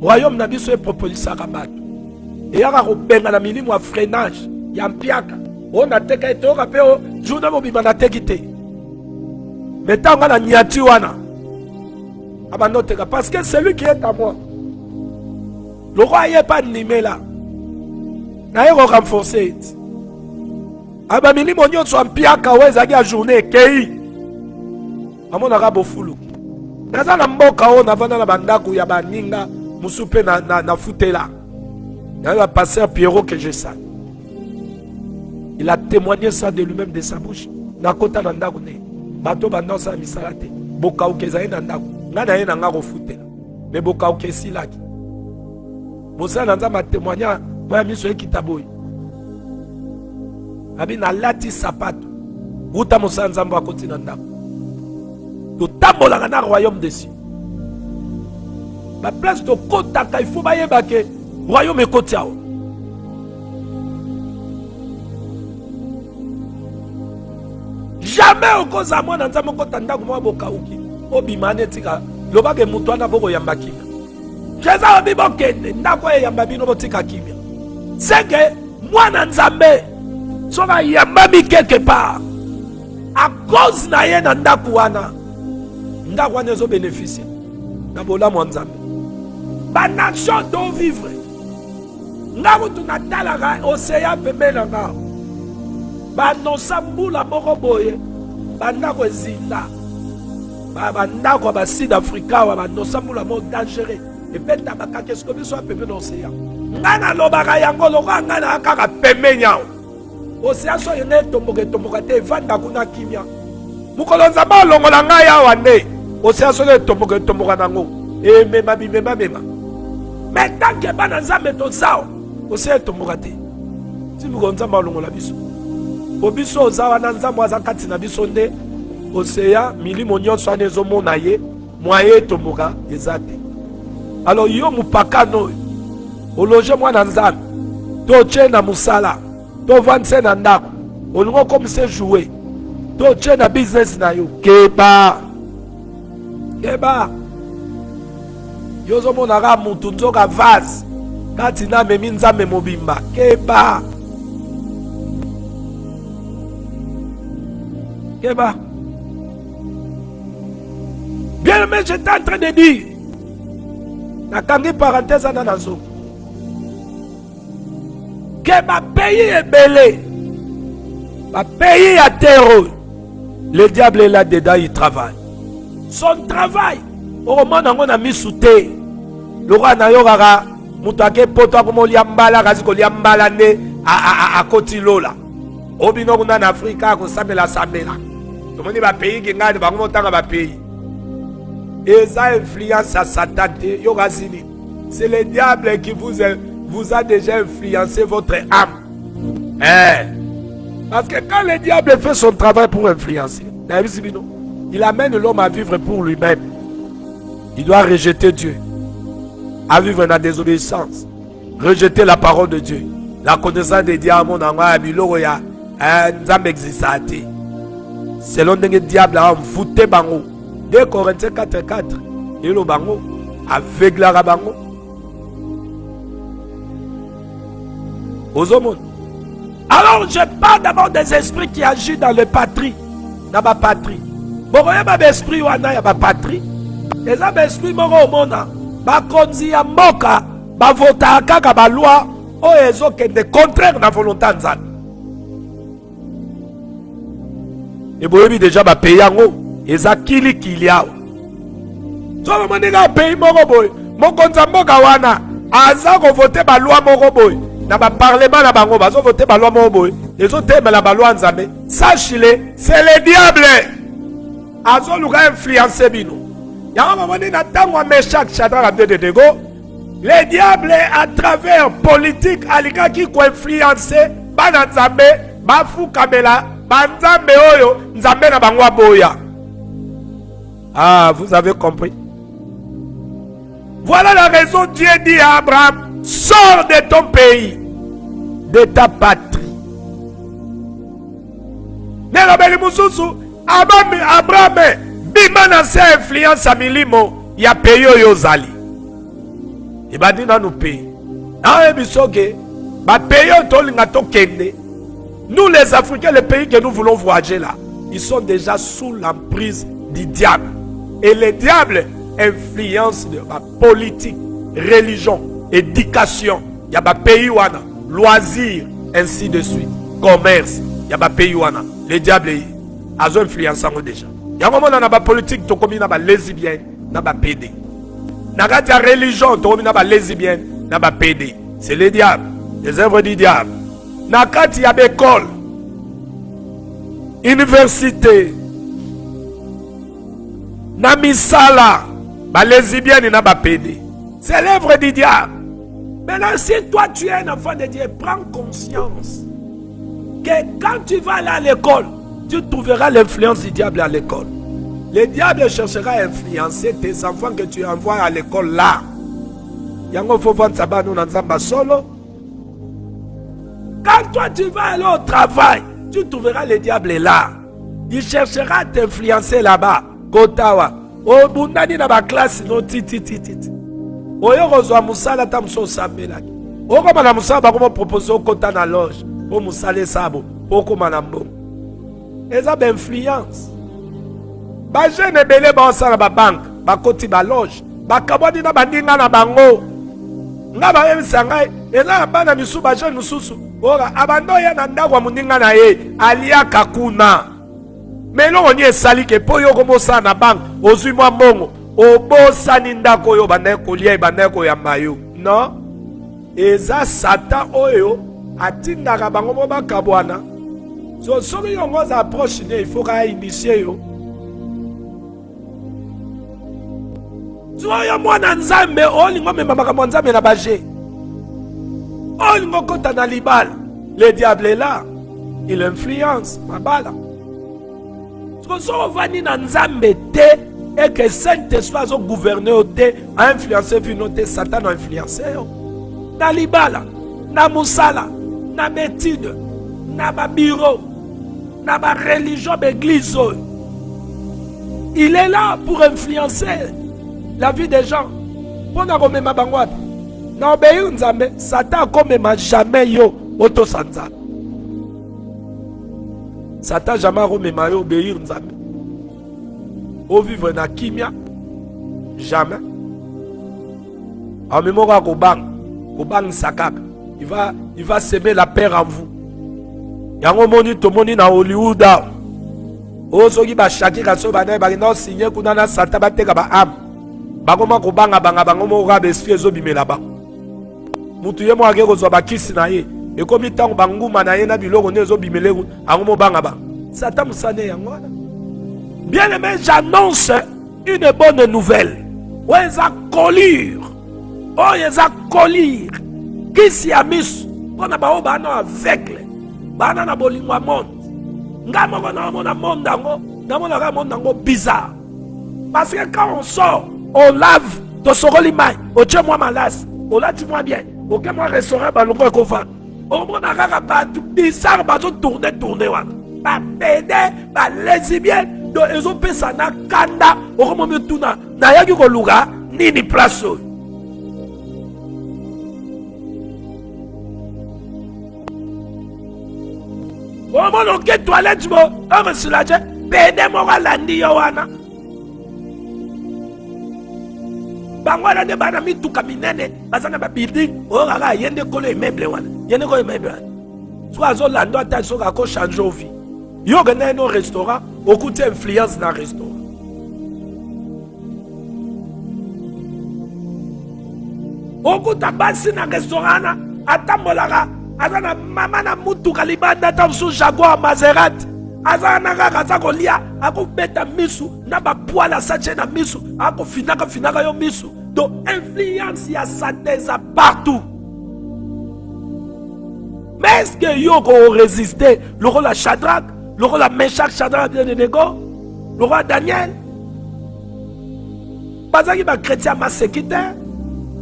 Royaume na biso e proposisa kabato. E yaka ko benga na milimu wa freinage ya mpiaka. On a teka ito kape o journée mobima na tekite. Mettons na nyati wana. Parce que celui qui est à moi, le roi n'est pas animé là. N'a pas renforcé. Abamini monyo so ampia kaweza ya journée kei. Amona rabo fulu. Naza na mboka o na vana na bandako ya baninga musupe na futela. Il y a le pasteur Pierrot que je sais. Il a témoigné ça de lui-même de sa bouche. Na kota na ndako ne. Bato bandosa misalate. Boka ukezai na ndako. Nana yena nga refutela. Mais boka ukesi laki. Mosa nanza ma témoigner moi miso ekitaboy. Abi na lati sapato. Uta mosa nzambo akoti na ndako. To tambola na royaume dessus. Ma place de kota il faut baye bake royaume ekoti ao. Jamais au cause à moi dans nzambo kota ndako moi boka uki. Obimane tika lobake mutu ana boko yamba kimia. Jeza obibokende ndako yamba bino botika kimia. Seke mwana nzambe soka yamba mi quelque part. À cause na ye na ndako wana. Ndako wana zo bénéficier. Na bola mwa nzambe. Ba nation do vivre. Ndako tunatala océan pembena nga. Ba nosambula moko boye. Ba ndako ezinda. Bandako ba Sud Africa wa nosambula mo dangereux et beta baka qu'est-ce que biso pembe dans océan ngana lobaka yango loka ngana kaka pembe nyao océan so yene tomboka te vanda kuna kimia mukolo nzamba longola ngai awa nde océan so le tomboka nango e mema mais tant que bana nzambe to sao océan tomboka te ti mukolo nzamba longola biso po biso zawa na nzambo azakati na biso nde océan milimo nyonso ane ezomona ye moye tomoka eza te. Alors yo mupakano ologe mwana nzambe totie na musala tovandise na ndako olingo komise jouer totie na business na yo keba yo zomonaka mutu nzoka vase kati na memi nzambe mobimba keba Bien aimé, j'étais en train de dire. La kangi parenthèse à Nanazo. Que ma pays est belé. Ma pays est terreux. Le diable est là-dedans, il travaille. Son travail, au moment où on a mis sous terre, le roi n'a Moutake poto comme liambala kasi ko liambala ne a koti lola. Obino kuna na Afrika ko sabela sabela. To moni ba pays ki ngade ba ko tanga ba pays. Et ça influence à Satan yo kasini. C'est le diable qui vous a déjà influencé votre âme. Parce que quand le diable fait son travail pour influencer, il amène l'homme à vivre pour lui-même. Il doit rejeter Dieu, à vivre dans la désobéissance, rejeter la parole de Dieu, la connaissance des diables, selon le diable, a fouté bango. 2 Corinthiens 4:4, et le bango, avec la bango. Aux hommes. Alors je parle d'abord des esprits qui agissent dans le patrie, dans ma patrie. Bon, il y a des esprits qui agissent dans ma patrie. Les esprits qui agissent dans ma patrie, ils votent à la loi, ils ont des contraires à la volonté de Dieu. Et vous avez déjà payé en haut. Ils ont qu'il y a. Si vous avez payé mon robot, mon consambo gawana, aza ko voter la loi mon robot. Na ba parlement na bango bazo voter ba loi mon robot. Les autres aiment la loi nzambe. Sachez-le, c'est le diable. Azo luka influencer bino. Y'a un moment na tango Meshach Shadrach Abednego. Le diable à travers politique alika qui ko influencer ba na nzambe, ba fu kamela, ba nzambe oyo, nzambe na bango boya. Ah, vous avez compris. Voilà la raison Dieu dit à Abraham, sors de ton pays, de ta patrie. Abraham, bimana se influence à milimo, ya pays yozali. Et bah dit dans nos pays. Ah, bisoke, bah pays tolinga to kende. Nous les Africains, les pays que nous voulons voyager là, ils sont déjà sous l'emprise du diable. Et le diable influence de la politique, religion, éducation. Il y a des pays où loisirs, ainsi de suite. Commerce, il y a des pays où le diable a influencé déjà. Il y a un moment dans la politique, tu as des lesbiennes, tu as des PD. Dans la religion, tu as des lesbiennes, tu as des PD. C'est le diable, les œuvres du diable. Dans il y a des écoles, universités, Namisala, les bien n'a pas pédé. C'est l'œuvre du diable. Maintenant, si toi tu es un enfant de Dieu, prends conscience que quand tu vas aller à l'école, tu trouveras l'influence du diable à l'école. Le diable cherchera à influencer tes enfants que tu envoies à l'école là. Yango faut vendre ça nous dans solo. Quand toi tu vas aller au travail, tu trouveras le diable là. Il cherchera à t'influencer là-bas. Kotawa o bundani na ba classe no titi oyo kozwa musala ta muso sambela o koma na musala ba ko proposer o kota na loge o musale sabo o koma na mbongo eza ba influence ba jeune belé ba osala ba banque ba koti ba loge ba kabodi na bandinga na bango nga ba yebisa ngai eza bana misu ba jeune mususu ora abando ya na ndako mundinga na ye alia kakuna. Mais non, on y est sali que pour yo comme ça na banque, ozui moi mbongo, obo sani ndako yo bandeko lia bandeko ya mayo. Non? Eza Satan oyo atindaka bango mo bakabwana. So soki yo ngoza approche ne, il faut ka initier yo. So yo mwana nzambe olingo mema makambo nzambe na baje. Olingo kota na libala. Le diable est là. Il influence mabala. Si on va dire dans Nzambe et que Saint-Esprit a gouverné, a influencé, Satan a influencé. Dans l'Ibala, dans Moussala, dans l'étude, dans le bureau, dans la religion, l'église. Il est là pour influencer la vie des gens. Pour nous remettre ma bangouade. Dans l'obéir Nzambe, Satan comme jamais yo auto-sanza. Satan jamais remet obéir Nzambe. Au vivre na kimia, jamais. En mémoire à Kobang Sakak, il va semer la peur en vous. Yango moni to moni na Hollywood. Ozo ki ba shaki ka so ba na ba na signer kuna na Satan ba teka ba am. Ba koma kobanga banga bango mo ra besi ezo bimela ba. mutu ye mo ake kozwa bakisi na ye ekomi ntango banguma na ye na biloko nde ezobimeleku ango mobanga ba Satan musane yango wana. Bien aimé, j'annonce une bonne nouvelle. Oh, ils a colire. Oh, ils a colire. Qui s'y a mis? On a pas un aveugle. Bana na bolingwa monde. Ngamo na mona monde dango. Na mona monde dango bizarre. Parce que quand on sort, on lave. To soroli mai. O tche moi malas. O lati moi bien. Ok moi restaurant balongo ko fa. O mona kaka ba bizarre ba zo tourner wana. Ba pédé, ba lesbienne. Donc ils ont fait ça na kanda. O komo me tuna. Na yaki ko luga nini place. O mono ke toilette mo. O resilage. Pédé mo landi yo wana. Bangwana de bana mituka minene bazana ba building o kaka yende kolo immeuble wana yende ko immeuble soit zo lando ata so ka ko changer vie yo gana no restaurant okuti influence na restaurant okuta basi na restaurant na atambolaka azana mama na mutuka libanda ta su Jaguar Maserati azana kaka za kolia akobeta misu na ba poala sache na misu akofinaka yo misu. Donc influence ya Satan partout. Mais est-ce que yo ko résister le roi la Shadrach, le roi la Meshach, Shadrach de Abednego, le roi Daniel? Bazaki ba chrétien masekite,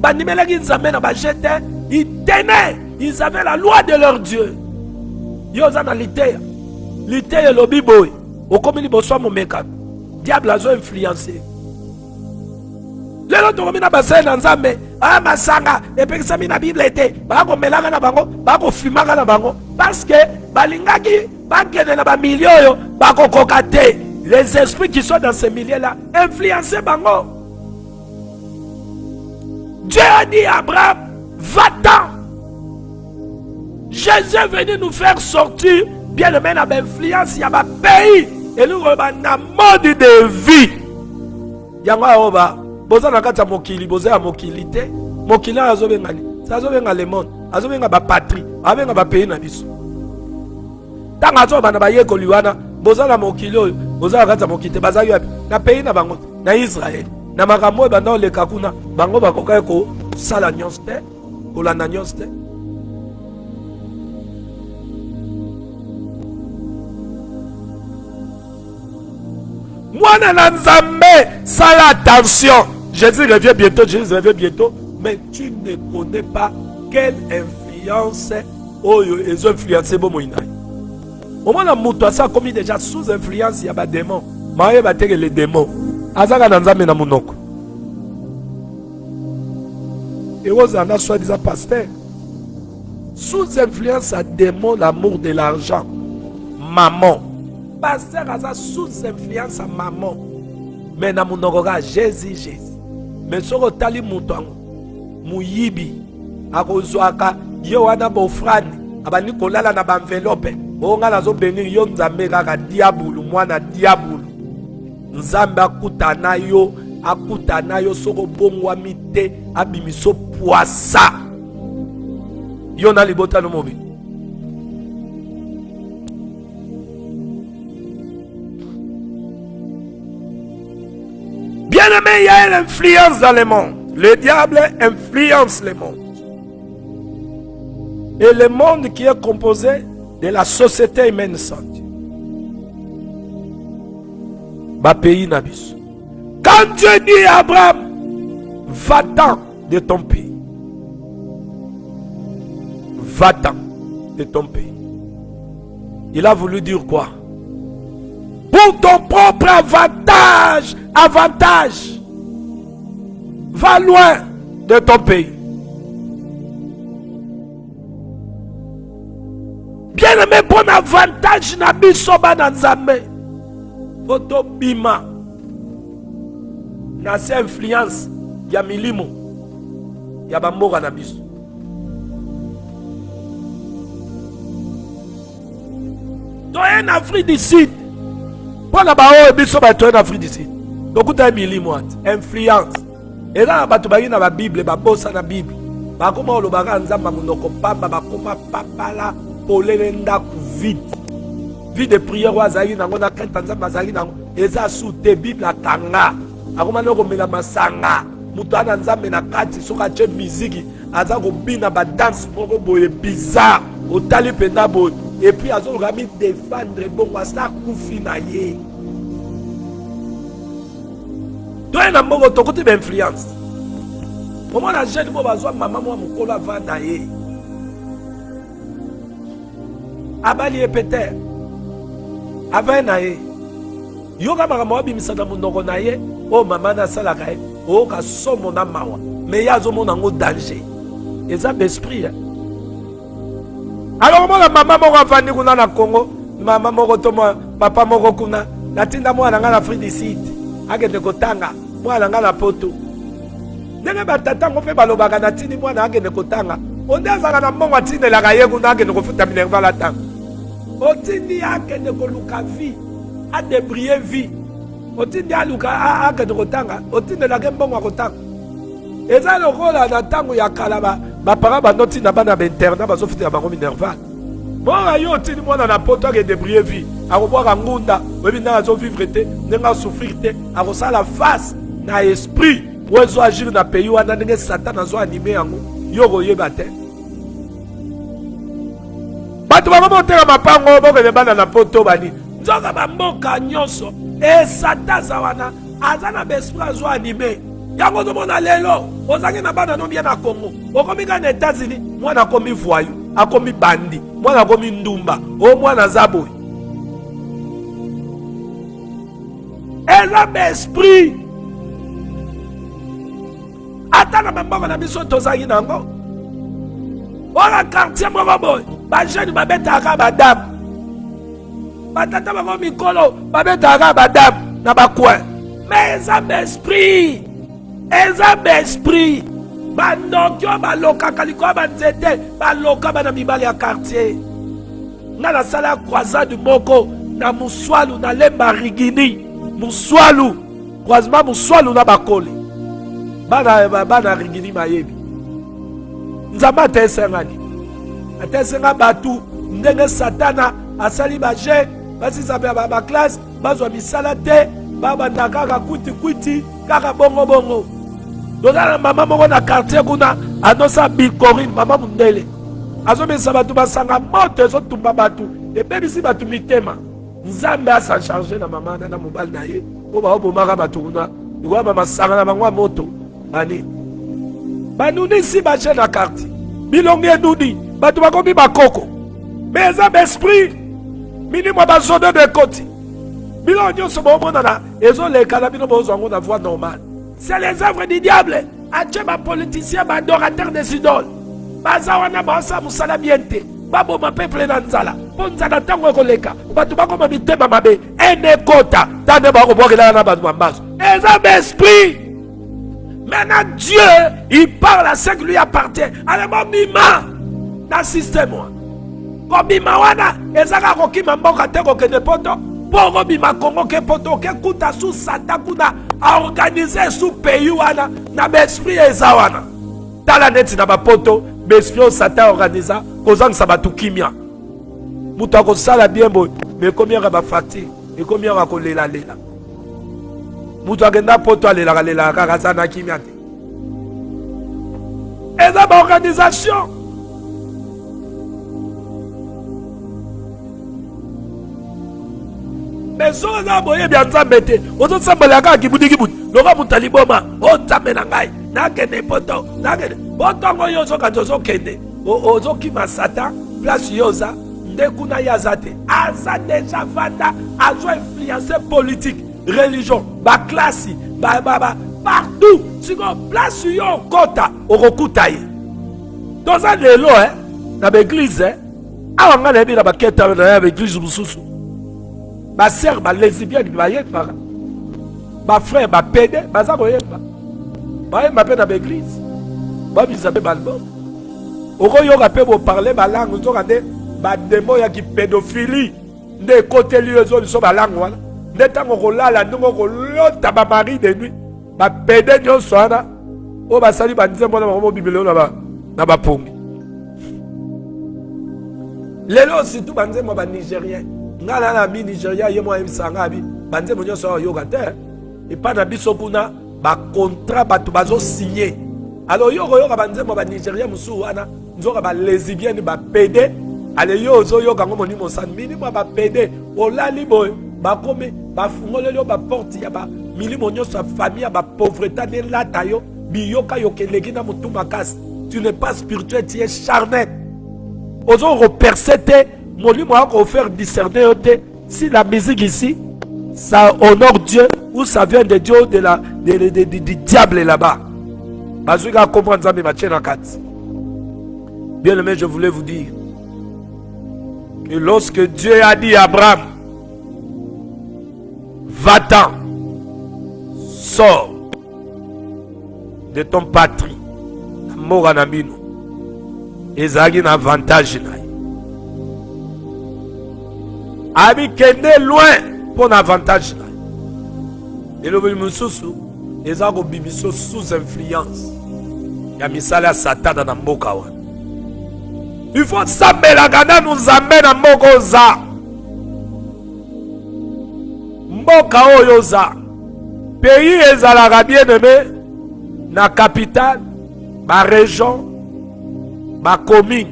ba nimelaki nzambe na ba jete, ils tenaient, ils avaient la loi de leur Dieu. Yo zana lité le biboy, au komini boso mo meka. Diable a zo influencé. Lelo to komina basé na nzambe, ah masanga, epekisa mina Bible ete, ba ko melanga na bango, ba ko fimaka na bango parce que balingaki ba kene na ba milieu yo, ba ko kokate. Les esprits qui sont dans ces milieux-là influencent bango. Dieu a dit à Abraham, va-t'en. Jésus est venu nous faire sortir, bien aimé, dans l'influence, il y a un pays, et nous avons un mode de vie. Il y a un mode. Boza na kata mokili, boza ya mokili te. Mokili na azo bengani. Sa azo benga le monde. Azo benga ba patrie. Abenga ba pays na biso. Tanga azo bana ba yeko liwana. Boza na mokili oyo. Boza na kata mokili te. Baza yo na pays na bango. Na Israël. Na makambo banda oleka kuna. Bango bakoka ko sala nyonso te. Kolanda nyonso te. Moi, ça attention. Jésus revient bientôt, mais tu ne connais pas quelle influence ils ont influencé bon moïna. Au moins, la mouton, ça a commis déjà sous influence, il y a des démons. Mais il y a les démons. Azaka nanzame na munoko. Et vous en a soi-disant pasteur. Sous influence à démon, l'amour de l'argent. Maman. Pasteur a sous influence à maman. Mais na munoko Jésus. Mais sur le tali mouton, muyibi, akozwaka, yo wana bofrani, abani kolala na banvelope, onga nazo benir yo nzambe kaka diabulu, mwana diabulu. Nzambe akutana yo soko bongwa mite, abimiso poisa. Yo na libota no mobi. Bien-aimé, il y a une influence dans le monde. Le diable influence le monde. Et le monde qui est composé de la société humaine sainte. Ba pays nabis. Quand Dieu dit à Abraham, va-t'en de ton pays. Va-t'en de ton pays. Il a voulu dire quoi? Pour ton propre avantage. Va loin de ton pays. Bien aimé, bon avantage na biso bana nzambe. Foto bima. Na se influence ya milimo. Ya bamboka na biso. Toi en Afrique du Sud. Pour la bao biso ba toi en Afrique du Sud. Donc tu as milimo influence. Et là, tu as la Bible, tu as la Bible. bakoma olobaka nzamba monoko pamba bakoma papala polele ndaku vide. Vie de prière wazali nango na kenta nzamba azali nango eza sute Bible atanga. Akoma noko mela masanga. Mutu ana nzambe na kati soka che miziki aza kobina ba dance moko boye bizarre. Otali penda boye. Et puis azo rami défendre bon wasa kufi na ye. Toi na moko to côté d'influence. Comment la jeune mo bazwa maman mo mukolo vanda ye. Abali e Peter. Ava na ye. Yoga makambo abimisa na munoko na ye. Oh maman na salaka ye. Oh ka somo na mawa. Mais yazo mona ngo danger. Eza l'esprit. Alors moi la maman moko avandi kuna na Congo, maman moko to papa moko kuna, natinda mwana nga na Afrique du Sud. Akende kotanga, mwana nga na poto. Ndenge batata ngo pe balobaka na tindi mwana akende kotanga. Onde azaka na mbongo atindelaka ye kuna akende kofuta minerva la tanga. Otindi akende koluka vie, a débrier vie. Otindi aluka akende kotanga, otindelaka mbongo akotanga. Eza lokola na tango ya kalaba bapara banoti na bana b'internat bazofutela bango minerval. Mwana yo otindi mwana na poto ake débrier vie, akobwaka ngunda, oyebi ndenge azovivre te, ndenge asouffrir te, akosala face na esprit po ezo agir na pays wana ndenge Satan azo anime yango, yo koyeba te. Bato bakomotela mapango bokende bana na poto bani nzoka bamboka nyonso esataza wana aza na besprit azo anime. Yango tomona lelo ozangi na bana no bien na Congo okomi ka na États-Unis mwana akomi voyou akomi bandi mwana akomi ndumba o mwana zaboy eza besprit ata na bamboko na biso tozangi nango ola quartier moko boy bajeune babetaka badamu batata bango mikolo babetaka badamu na bacoin mais eza besprit eza besprit bandokyo balokaka likolo banzete baloka bana mibali ya quartier nga nasala croisade moko na Muswalu na Lemba Rigini Muswalu croisement Muswalu na bakole bana Rigini mayebi nzambe atesengani atesenga batu ndenge Satana asali baje basisa ba classe bazwa misala te babanda kaka kwiti kaka bongo dona mama moko na quartier kuna anosa Bikorine mama mundele azomesa batu basanga moto ezotumba batu ebebisi batu mitema nzambe asa charge na mama na mobali na ye po baobomaka batu kuna ikoba masanga na bango moto bani banunisi baje na quartier bilongi enuni batu bakomi bakoko mais eza besprit minimum bazodo de koti bilongo nyonso baomonana ezoleka na bino bozwango na voie normale. C'est les œuvres du diable. Atcheba politicien, adorateur des idoles. Bazawana basa musala biente. Babo ma peuple nanzala. Ponzala tango koleka. Batubako ma bitema mabe. Ene kota. Tane ba ko bokela na ba mbazo. Les esprit. Maintenant Dieu, il parle à ceux qui lui appartient. Allez mon bima. Na système moi. Ko bima wana ezaka ko kima mboka te ko kende poto. Pour bima Congo ke poto ke kuta sous Satan kuna a organisé sous pays wana na besprit ezawana tala neti na bapoto besprit Satan organisa kozangisa batu kimia mutu akosala bien boy mais combien ba fati et combien ba kolela lela mutu agenda poto alela kaka sana kimia te eza ba organisation. Mais si on a boyé bien t'embêter, on a semblé à qui boudi qui boudi, l'ora moutaliboma, on t'amenangai, n'a qu'un poto, n'a qu'un poto, yozo kajozo kende, ozo ki masata, place yoza, ndekuna yazate, aza déjà vanda, azo influencer politique, religion, ba classe, ba partout, si on place yo kota, orokutaye. Dans un lélo, dans l'église, avant qu'on ait bien la baquette dans l'église mususu. Ba sœur ba lesbienne ba yeba ba frère ba pédé ba za ko yeba ba ma pe na l'église ba bisabe balbo oko yo ka pe bo parler ba langue to kande ba démon ya ki pédophilie nde côté lieu zo so ba langue wala nde tango ko lala ndongo ko lota ba mari de nuit ba pédé nyo soana o ba sali ba nzembo na mo bibelo na ba na bapongi. Lelo surtout banzembo ba Nigérien. Ngala na bi Nigeria yemo emsanga bi banzembo nyoso yoka te. Et pas na biso kuna ba contrat batu bazo signer. Alors yoko yoka banzembo ba Nigeria musu wana nzoka ba lesbienne ba PD. Ale yo zo yoka ngo moni monsan minimum ba PD olali boy ba kome ba fungolelo ba porte ya ba milimo nyoso famille ba pauvreté de lata yo biyoka yokeleki na mutu makasi. Tu n'es pas spirituel, tu es charnel. Ozo repercete molimo a faire discerner si la musique ici ça honore Dieu ou ça vient de Dieu du diable là-bas. Bazuka comprendre ça mais machena kat. Bien aimé, je voulais vous dire que lorsque Dieu a dit à Abraham, va-t'en, sors de ton patrie, Moranamino, et ça a un avantage. Ami kende loin pour un avantage. Et le Moussou, les gens qui sous influence. Il y a misala Satan dans Mboka. Il faut saber la Ghana nous amène à Mokoza. Mboka Oyoza. Pays ezalaka bien aimé. Na capitale, ma région, ma commune.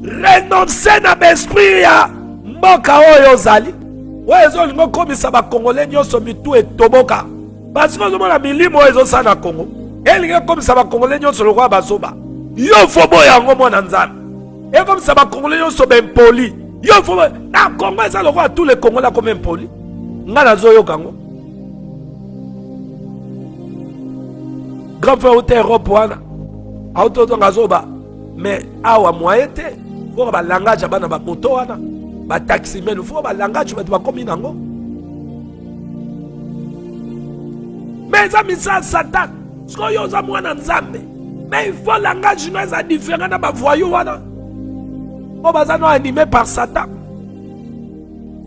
Renoncer na l'esprit ya mboka oyo zali. Oyo lingo komisa ba Congolais nyoso mitu etoboka. Parce que na milimo ezo sana Congo. Elingo komisa ba Congolais nyoso lokwa bazoba. Yo fobo yango mwana nzambe. E komisa ba Congolais nyoso bempoli. Yo fobo na Congo eza lokwa tous les Congolais comme impoli. Ngala zoyo kango. Grand frère ou Europe wana. Auto donga zoba. Mais awa moyen te. Faut ba langage bana ba moto wana. Ba taxi men faut ba langage ba komi nango. Mais ça misa Satan. Sko yo za mwana nzambe. Mais il faut langage no za différent na ba voyou wana. O bazano animé par Satan.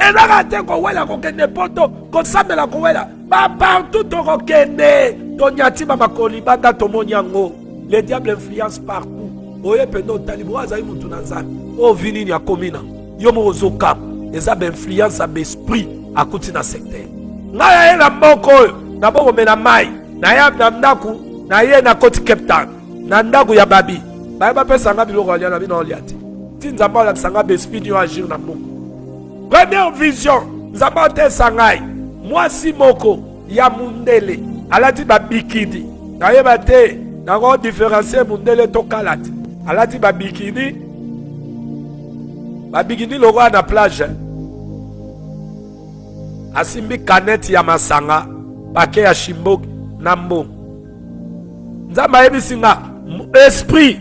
Et là raté ko wela ko kende poto ko sambela ko wela. Ba partout to ko kende. Tonyati ba makoli banda to monyango. Le diable influence partout. Oye pendo talibo azayi mutu na nzambe. O vini ni akomina. Yo mo ozoka. Eza ba influence a esprit akuti na secteur. Ngaya na mboko na boko mena mai. Na ya na ndaku na ye na koti Cape na ndaku ya babi. Ba ba pesa nga biloko ya na bino oliati. Tinzamba la sanga be esprit yo agir na mboko. Première vision, nzamba te sangai. Moi si moko ya mundele alati ba bikidi. Na ye ba te na ko différencier mundele to kalati. Alati ba bikini logo na plage. Asimbi kaneti ya masanga pake ya shimboki na mbongo. Nzamba yebisinga esprit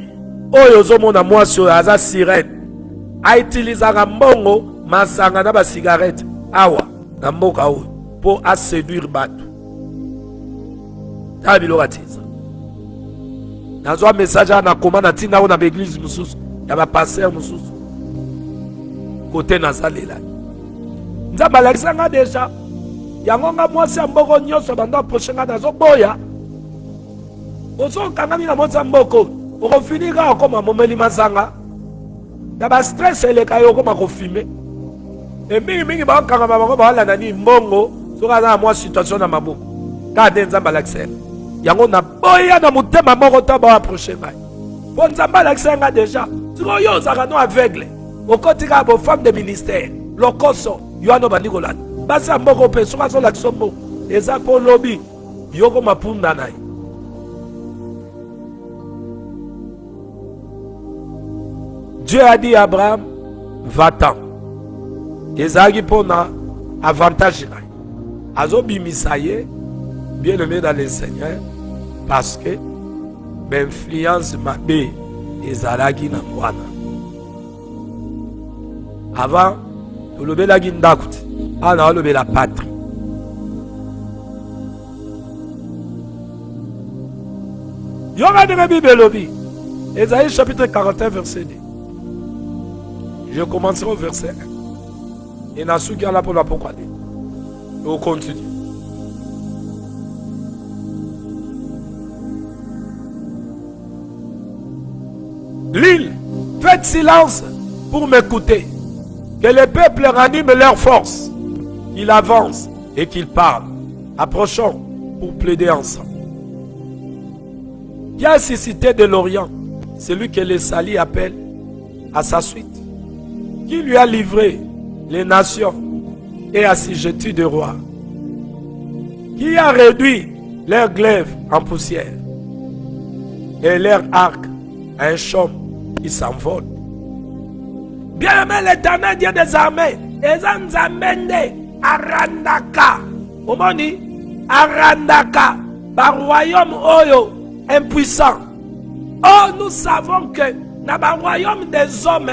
oyo zomona mwasi oyo aza sirène aitilizaka mbongo masanga na ba cigarette awa na mboka oyo po a séduire bato. Ta biloko atiza nazwa message na koma na tinda na l'église mususu ya ba pasteur mususu côté nazalela nzamba alexanga déjà yango nga mwasi ya mboko nyonso bando approche nga nazo boya ozo kangami na motsa mboko okofinika okoma momeli masanga na ba stress eleka yo okoma kofime mingi bakangama bango bawalanda ni mbongo soka na mwa situation na maboko kade nzamba alexanga yango na boya na mutema moko ta ba approcher ngai po nzamba alexanga déjà siko yo ozaka no aveugle okotika bo femme de ministère lokoso yo ano bandikola basa mboko pe soka so la kisombo eza po lobi yoko mapunda nai. Dieu a dit à Abraham, va-t'en. Ezagi pona avantage nai. Azobi misaye bien aimé dans le Seigneur parce que l'influence mabe ezalaki na mwana. Avant tolobelaki ndakuti ana olobela patrie. Yoga de Bible lobi. Ésaïe chapitre 41 verset 2. Je commencerai au verset 1. Et Nasuki a là pour la pourquoi. Et on continue. L'île, faites silence pour m'écouter. Que le peuple ranime leur force. Qu'il avance et qu'il parle. Approchons pour plaider ensemble. Qui a suscité de l'Orient, celui que les salis appellent à sa suite. Qui lui a livré les nations et assujetti de rois. Qui a réduit leur glaive en poussière et leur arc à un chaume qui s'envole. Bien aimé l'Éternel Dieu des armées, Ezanzamende Arandaka, Omoni Arandaka, par royaume Oyo impuissant. Oh, nous savons que dans le royaume des hommes,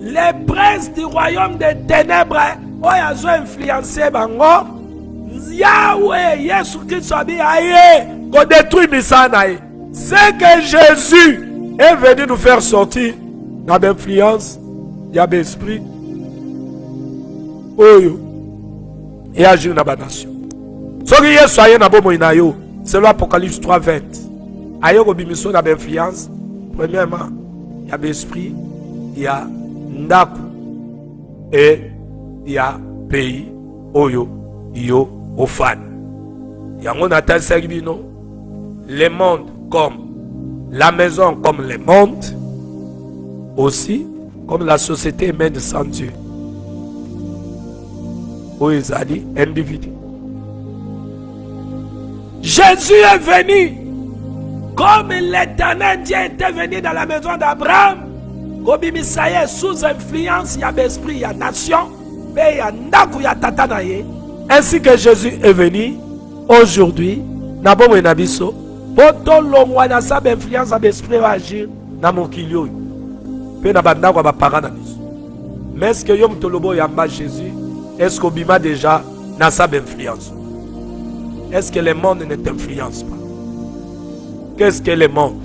les princes du royaume des ténèbres, ils ont influencé Bango. Yahweh, Yesu Christ a dit, qu'on détruit Misanaï. C'est que Jésus est venu nous faire sortir dans l'influence, il y a l'esprit, et agir dans la nation. Ce qui est soyez dans le c'est l'Apocalypse 3:20. Aïe, au bimiso dans l'influence, premièrement, il y a l'esprit, il y a Ndaku, et il y a pays, Oyo, Yo, Ofan. Il y a un atteint Servino, les mondes comme la maison, comme les mondes, aussi comme la société humaine sans Dieu. Où ils ont dit individu. Jésus est venu comme l'Éternel Dieu était venu dans la maison d'Abraham. Comme Misaïe sous influence, il y a l'esprit, il y a nation, mais il y a Ndaku, il y a Tatanaye. Ainsi que Jésus est venu aujourd'hui, Nabo Nabiso, Poto Longwana sa influence à l'esprit va agir dans mon kilio. Pe na banda kwa ba parana biso. Mais est-ce que yom tolobo yamba Jésus, est-ce qu'on bima déjà dans sa influence? Est-ce que le monde ne t'influence pas? Qu'est-ce que le monde?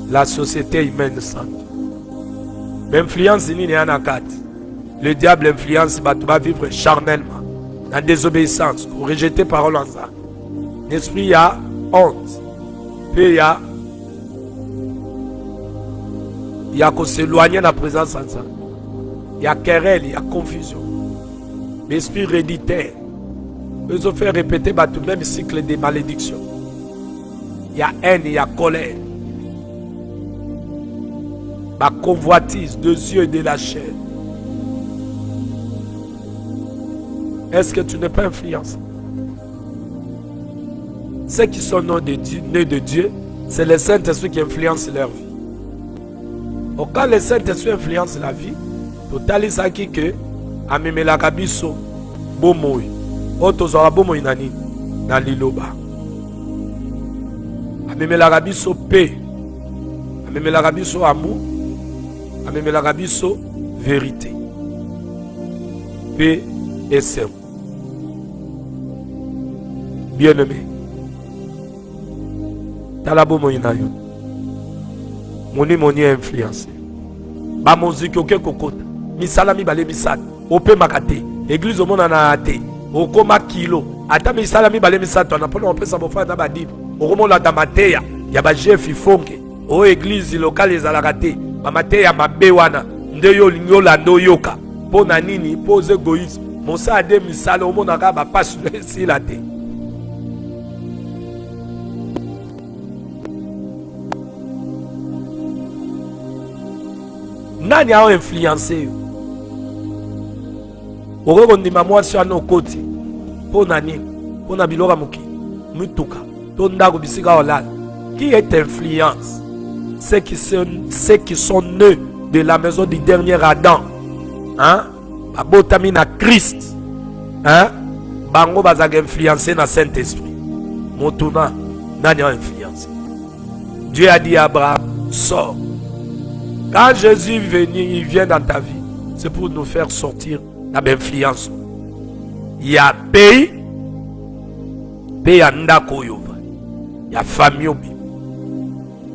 La société humaine sainte. L'influence n'est pas en quatre. Le diable influence, tu vas vivre charnellement, dans désobéissance, pour rejeter parole en ça. L'esprit, il y a honte. Puis il y a qu'on s'éloigner de la présence en ça. Il y a querelle, il y a confusion. L'esprit héréditaire. Ils ont fait répéter tout le même cycle de malédiction. Il y a haine, il y a colère. La convoitise de yeux et de la chair. Est-ce que tu n'es pas influencé? Ceux qui sont nés de Dieu, c'est le Saint-Esprit qui influence leur vie. Quand le Saint-Esprit influence la vie, totalis aki que amemela kabiso bomoi. Otozora bomoi nani na liloba. Amemela kabiso paix. Amemela kabiso amour. Amemela kabiso vérité. Paix et c'est bien-aimé. Talabo moinayo. Moni influencé. Ba musique oké kokota. Misala mi balé misat. Ope makate. Église au monde na ate. Okoma kilo. Ata misala mi balé misat. On a pas on peut savoir na badi. Okomo la damateya. Ya ba chef ifonke. O église locale ezalakate. Ba mateya mabewana. Ndeyo linyola ndoyoka. Pona nini pose égoïsme. Mosa ade misala au monde na ba passe sur la terre. Nani a influencé? Oko ndima mwasi ano koti. Po nani? Po na bilora muki. Mutuka. To ndako bisika olala. Qui est influence? Ceux qui sont nés de la maison du dernier Adam. Hein? Babotami na Christ. Hein? Bango bazag influencé na Saint-Esprit. Moutuna. Nani a influencé? Dieu a dit à Abraham, sors. Quand Jésus il vient dans ta vie, c'est pour nous faire sortir de l'influence. Il y a pays, pays à Ndakoyova. Il y a famille.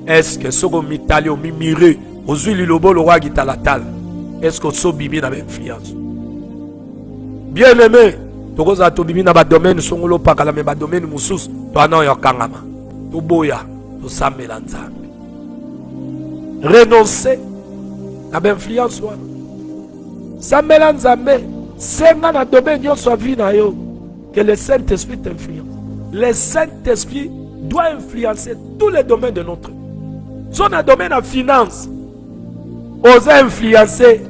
Est-ce que ce qu'on m'itali au mimire, aux huiles lobo le roi qui t'a la tal, est-ce que ce bibi dans l'influence? Bien aimé, tu as tout bibi dans le domaine, son lo pas dans le domaine moussous, tu as non yakangama, tu boya, tu sambelanzambe. renoncer à l'influence. Sambela Nzambe, senga na domaine nyonso ya vie na yo, que le Saint-Esprit t'influence. Le Saint-Esprit doit influencer tous les domaines de notre vie. Son domaine de finance, oser influencer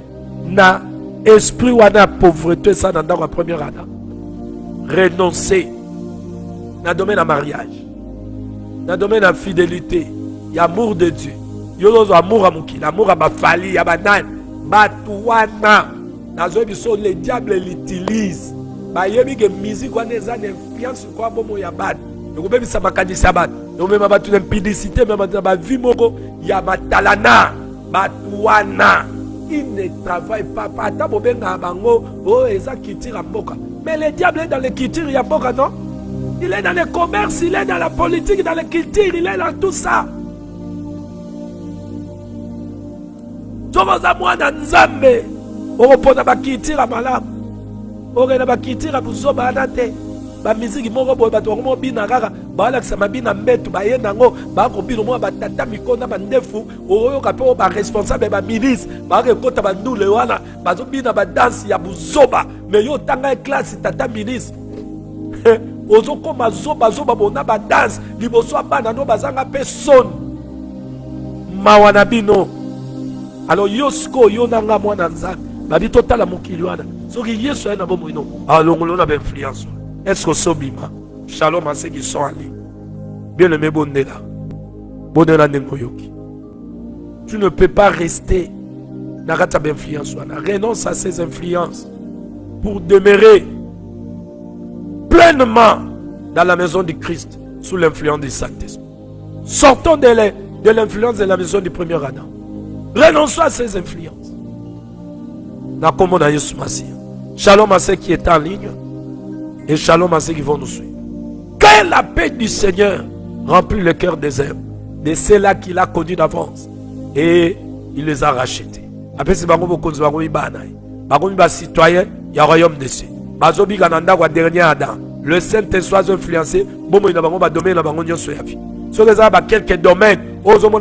na esprit ou na pauvreté, ça dans la première année. Renoncer na domaine de mariage, na domaine de fidélité, y a amour de Dieu. Yo amour à mouki, l'amour à ma famille, à ma nan, batouana. Le diable l'utilise. Bah yebi que musique ou des années influence quoi bon ya bad. Donc même ça m'a dit ça bad. Donc même ma toute impudicité même ma vie moko ya matalana, batouana. Il ne travaille pas. Ata bobenga bango oh eza kitira mboka. Mais le diable est dans les kitira ya mboka non? Il est dans le commerce, il est dans la politique, dans les cultures, il est dans tout ça. Tomoza mwana nzambe. Opona bakitira malamu. Orena bakitira buzoba anate. Ba musique moko boy bato mo bina kaka. Ba la sama bina mbetu ba yenda ngo ba ko bino mo batata mikona bandefu. Oyo ka pe ba responsable ba milice. Ba ke kota ba ndule wana. Ba zo bina ba dance ya buzoba. Mais yo tanga classe tata milice. Ozo koma zoba zoba bona ba dance. Liboso bana no bazanga person. Mawana bino. Alors yosko yo nanga mwana nzambe. Babi total à mon kilouana. Ce qui y est sur un abomino. Alors on a influence. Est-ce que sobima? Shalom à ceux qui sont allés. Bien aimé Bondela. Bondela Nengoyoki. Tu ne peux pas rester dans ta influence. Renonce à ces influences pour demeurer pleinement dans la maison du Christ sous l'influence du Saint-Esprit. Sortons de l'influence de la maison du premier Adam. Renonçons à ces influences. Shalom à ceux qui sont en ligne et shalom à ceux qui vont nous suivre. Que la paix du Seigneur remplit le cœur des hommes, de ceux-là qu'il a connus d'avance et il les a rachetés. Après, c'est citoyen, il y a un royaume de cieux. Le Saint-Esprit a influencé, quelques domaines, ils ont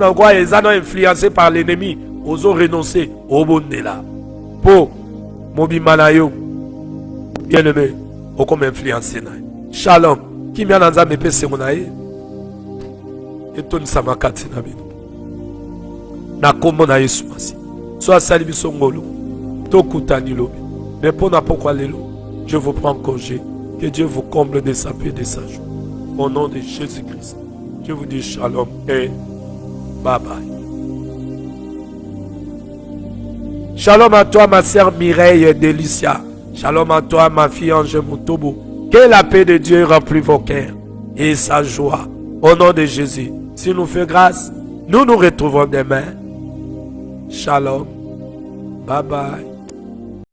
influencé par l'ennemi, ils ont renoncé au bon là. Pour Mobimanayo, bien aimé, au comme influencé. Shalom, qui m'a dans un épée, c'est mon aïe. Et ton samakati nabino. Na kombo na Yesu masi. Soit salibi songolo. Tokutani lobi. Mais pour na pourquoi lelo, je vous prends congé. Que Dieu vous comble de sa paix et de sa joie. Au nom de Jésus-Christ, je vous dis shalom et bye bye. Shalom à toi, ma sœur Mireille Delicia. Shalom à toi, ma fille Ange Moutobo. Que la paix de Dieu remplit vos cœurs et sa joie. Au nom de Jésus, s'il nous fait grâce, nous nous retrouvons demain. Shalom. Bye bye.